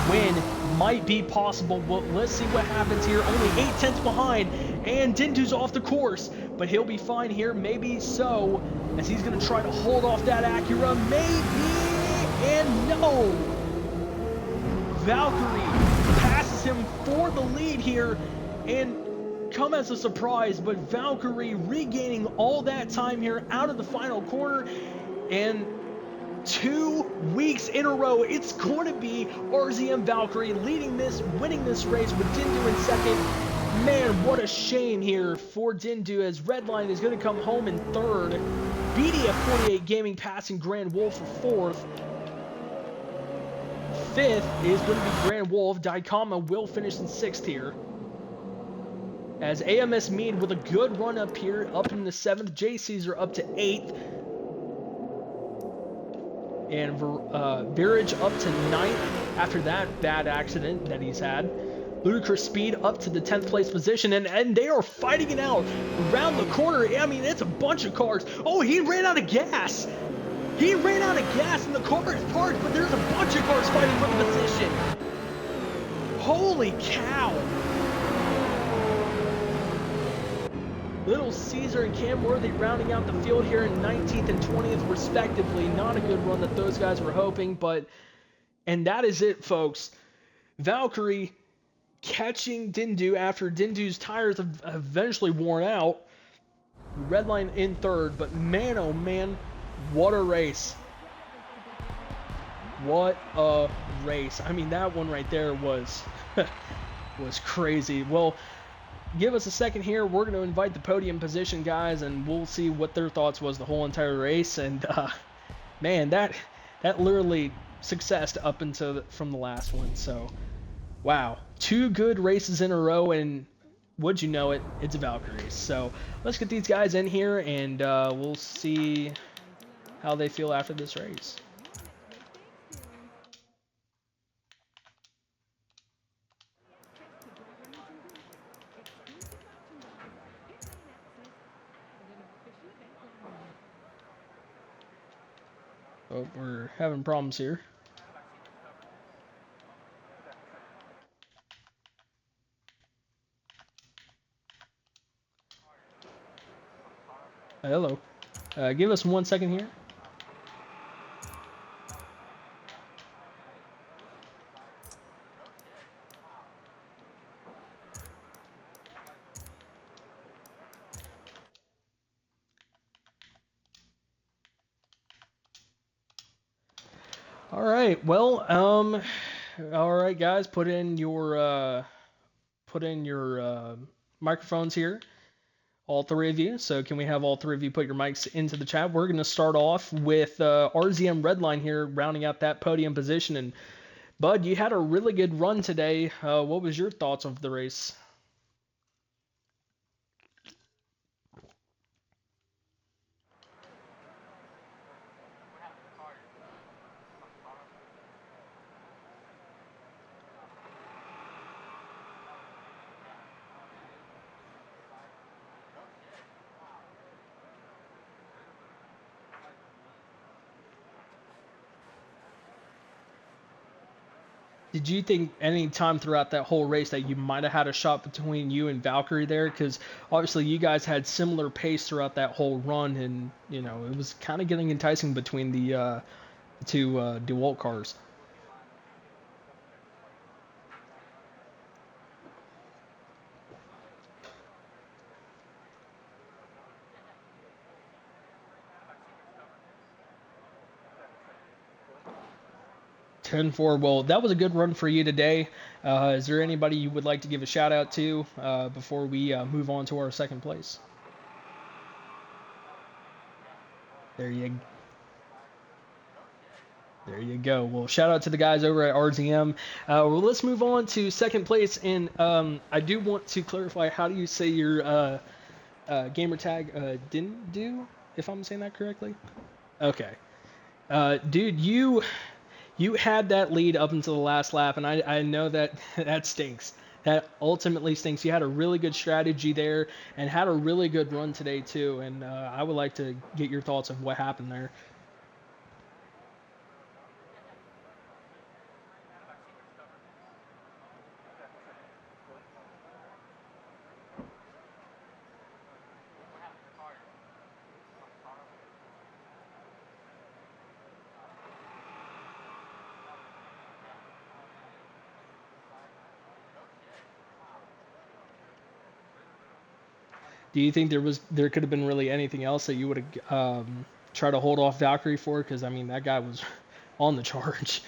win might be possible, but let's see what happens here. Only 8/10 behind, and Dindu's off the course, but he'll be fine here, maybe so, as he's going to try to hold off that Acura, maybe, and no! Valkyrie passes him for the lead here, and come as a surprise, but Valkyrie regaining all that time here out of the final corner, and 2 weeks in a row, it's going to be RZM Valkyrie leading this, winning this race with Dindu in second. Man, what a shame here for Dindu as Redline is going to come home in third. BDF48 Gaming passing Grand Wolf for fourth. Fifth is going to be Grand Wolf. Daikama will finish in sixth here. As AMS Mead with a good run up here, up in the 7th. Jay Caesar up to 8th. And Viraj up to 9th after that bad accident that he's had. Ludicrous Speed up to the 10th place position, and they are fighting it out around the corner. I mean, it's a bunch of cars. Oh, he ran out of gas. He ran out of gas, and the car is parked, but there's a bunch of cars fighting for the position. Holy cow. Little Caesar and Cam Worthy rounding out the field here in 19th and 20th respectively. Not a good run that those guys were hoping, but... And that is it, folks. Valkyrie catching Dindu after Dindu's tires have eventually worn out. Redline in third, but man, oh man, what a race. What a race. I mean, that one right there was, was crazy. Well... Give us a second here. We're going to invite the podium position guys, and we'll see what their thoughts was the whole entire race. And man, that literally successed up until from the last one. So, wow, 2 good races in a row, and would you know it, it's a Valkyrie. So let's get these guys in here, and we'll see how they feel after this race. Oh, we're having problems here. Hello. Give us 1 second here. All right. Well, all right, guys, put in your microphones here, all three of you. So can we have all three of you put your mics into the chat? We're going to start off with RZM Redline here, rounding out that podium position. And Bud, you had a really good run today. What was your thoughts of the race? Did you think any time throughout that whole race that you might have had a shot between you and Valkyrie there? Because obviously you guys had similar pace throughout that whole run, and it was kind of getting enticing between the two DeWalt cars. 10-4. Well, that was a good run for you today. Is there anybody you would like to give a shout out to before we move on to our second place? There you There you go. Well, shout out to the guys over at RZM. Well, let's move on to second place. And I do want to clarify, how do you say your gamer tag didn't do, if I'm saying that correctly? Okay. Dude, you had that lead up until the last lap, and I know that that stinks. That ultimately stinks. You had a really good strategy there and had a really good run today, too. And I would like to get your thoughts of what happened there. Do you think there could have been really anything else that you would have tried to hold off Valkyrie for? Because I mean, that guy was on the charge.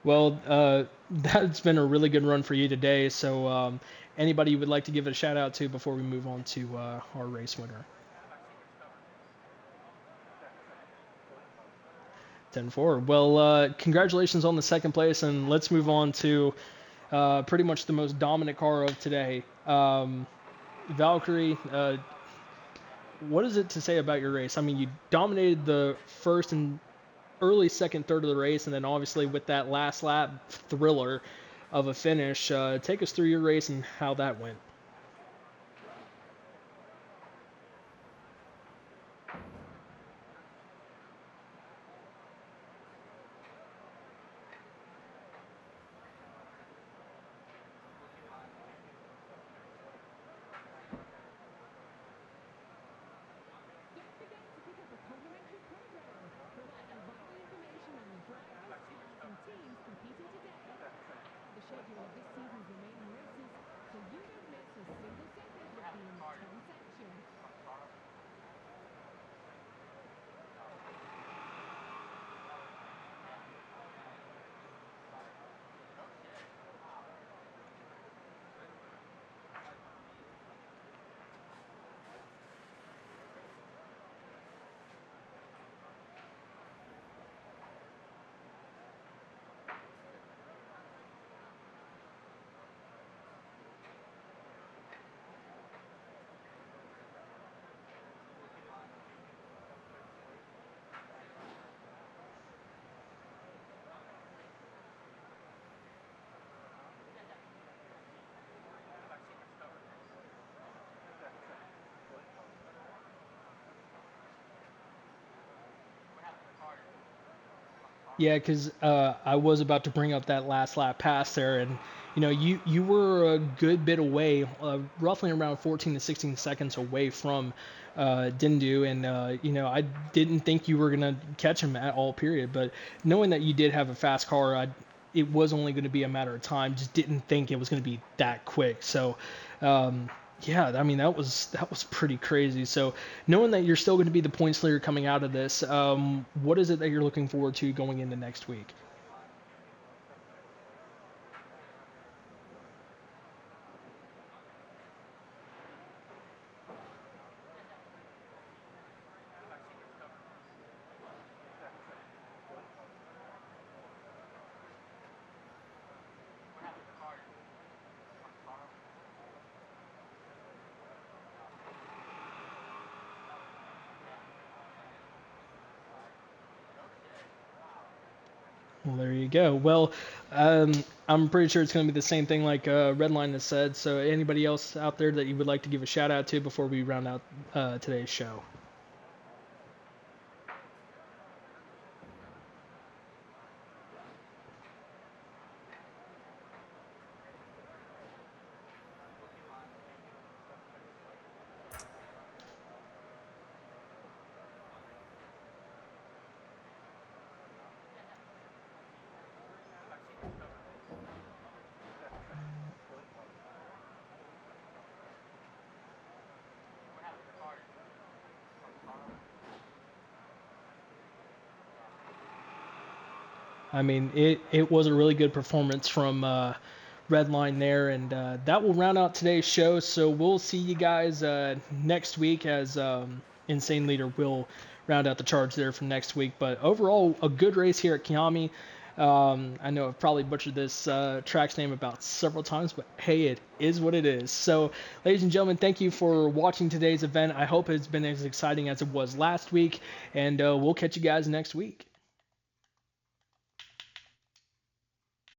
Well, that's been a really good run for you today. So, anybody you would like to give a shout out to before we move on to our race winner? 10-4. Well, congratulations on the second place, and let's move on to pretty much the most dominant car of today. Valkyrie, what is it to say about your race? I mean, you dominated the first and early second third of the race, and then obviously with that last lap thriller of a finish. Take us through your race and how that went. Yeah, because I was about to bring up that last lap pass there, and you were a good bit away, roughly around 14 to 16 seconds away from Dindu, and I didn't think you were gonna catch him at all, period. But knowing that you did have a fast car, it was only going to be a matter of time. Just didn't think it was going to be that quick. So, yeah, I mean that was pretty crazy. So knowing that you're still going to be the points leader coming out of this, what is it that you're looking forward to going into next week? Well, there you go. Well, um, I'm pretty sure it's going to be the same thing like Redline has said. So, anybody else out there that you would like to give a shout out to before we round out today's show? I mean, it was a really good performance from Redline there, and that will round out today's show. So we'll see you guys next week as Insane Leader will round out the charge there for next week. But overall, a good race here at Kyalami. I know I've probably butchered this track's name about several times, but hey, it is what it is. So, ladies and gentlemen, thank you for watching today's event. I hope it's been as exciting as it was last week, and we'll catch you guys next week.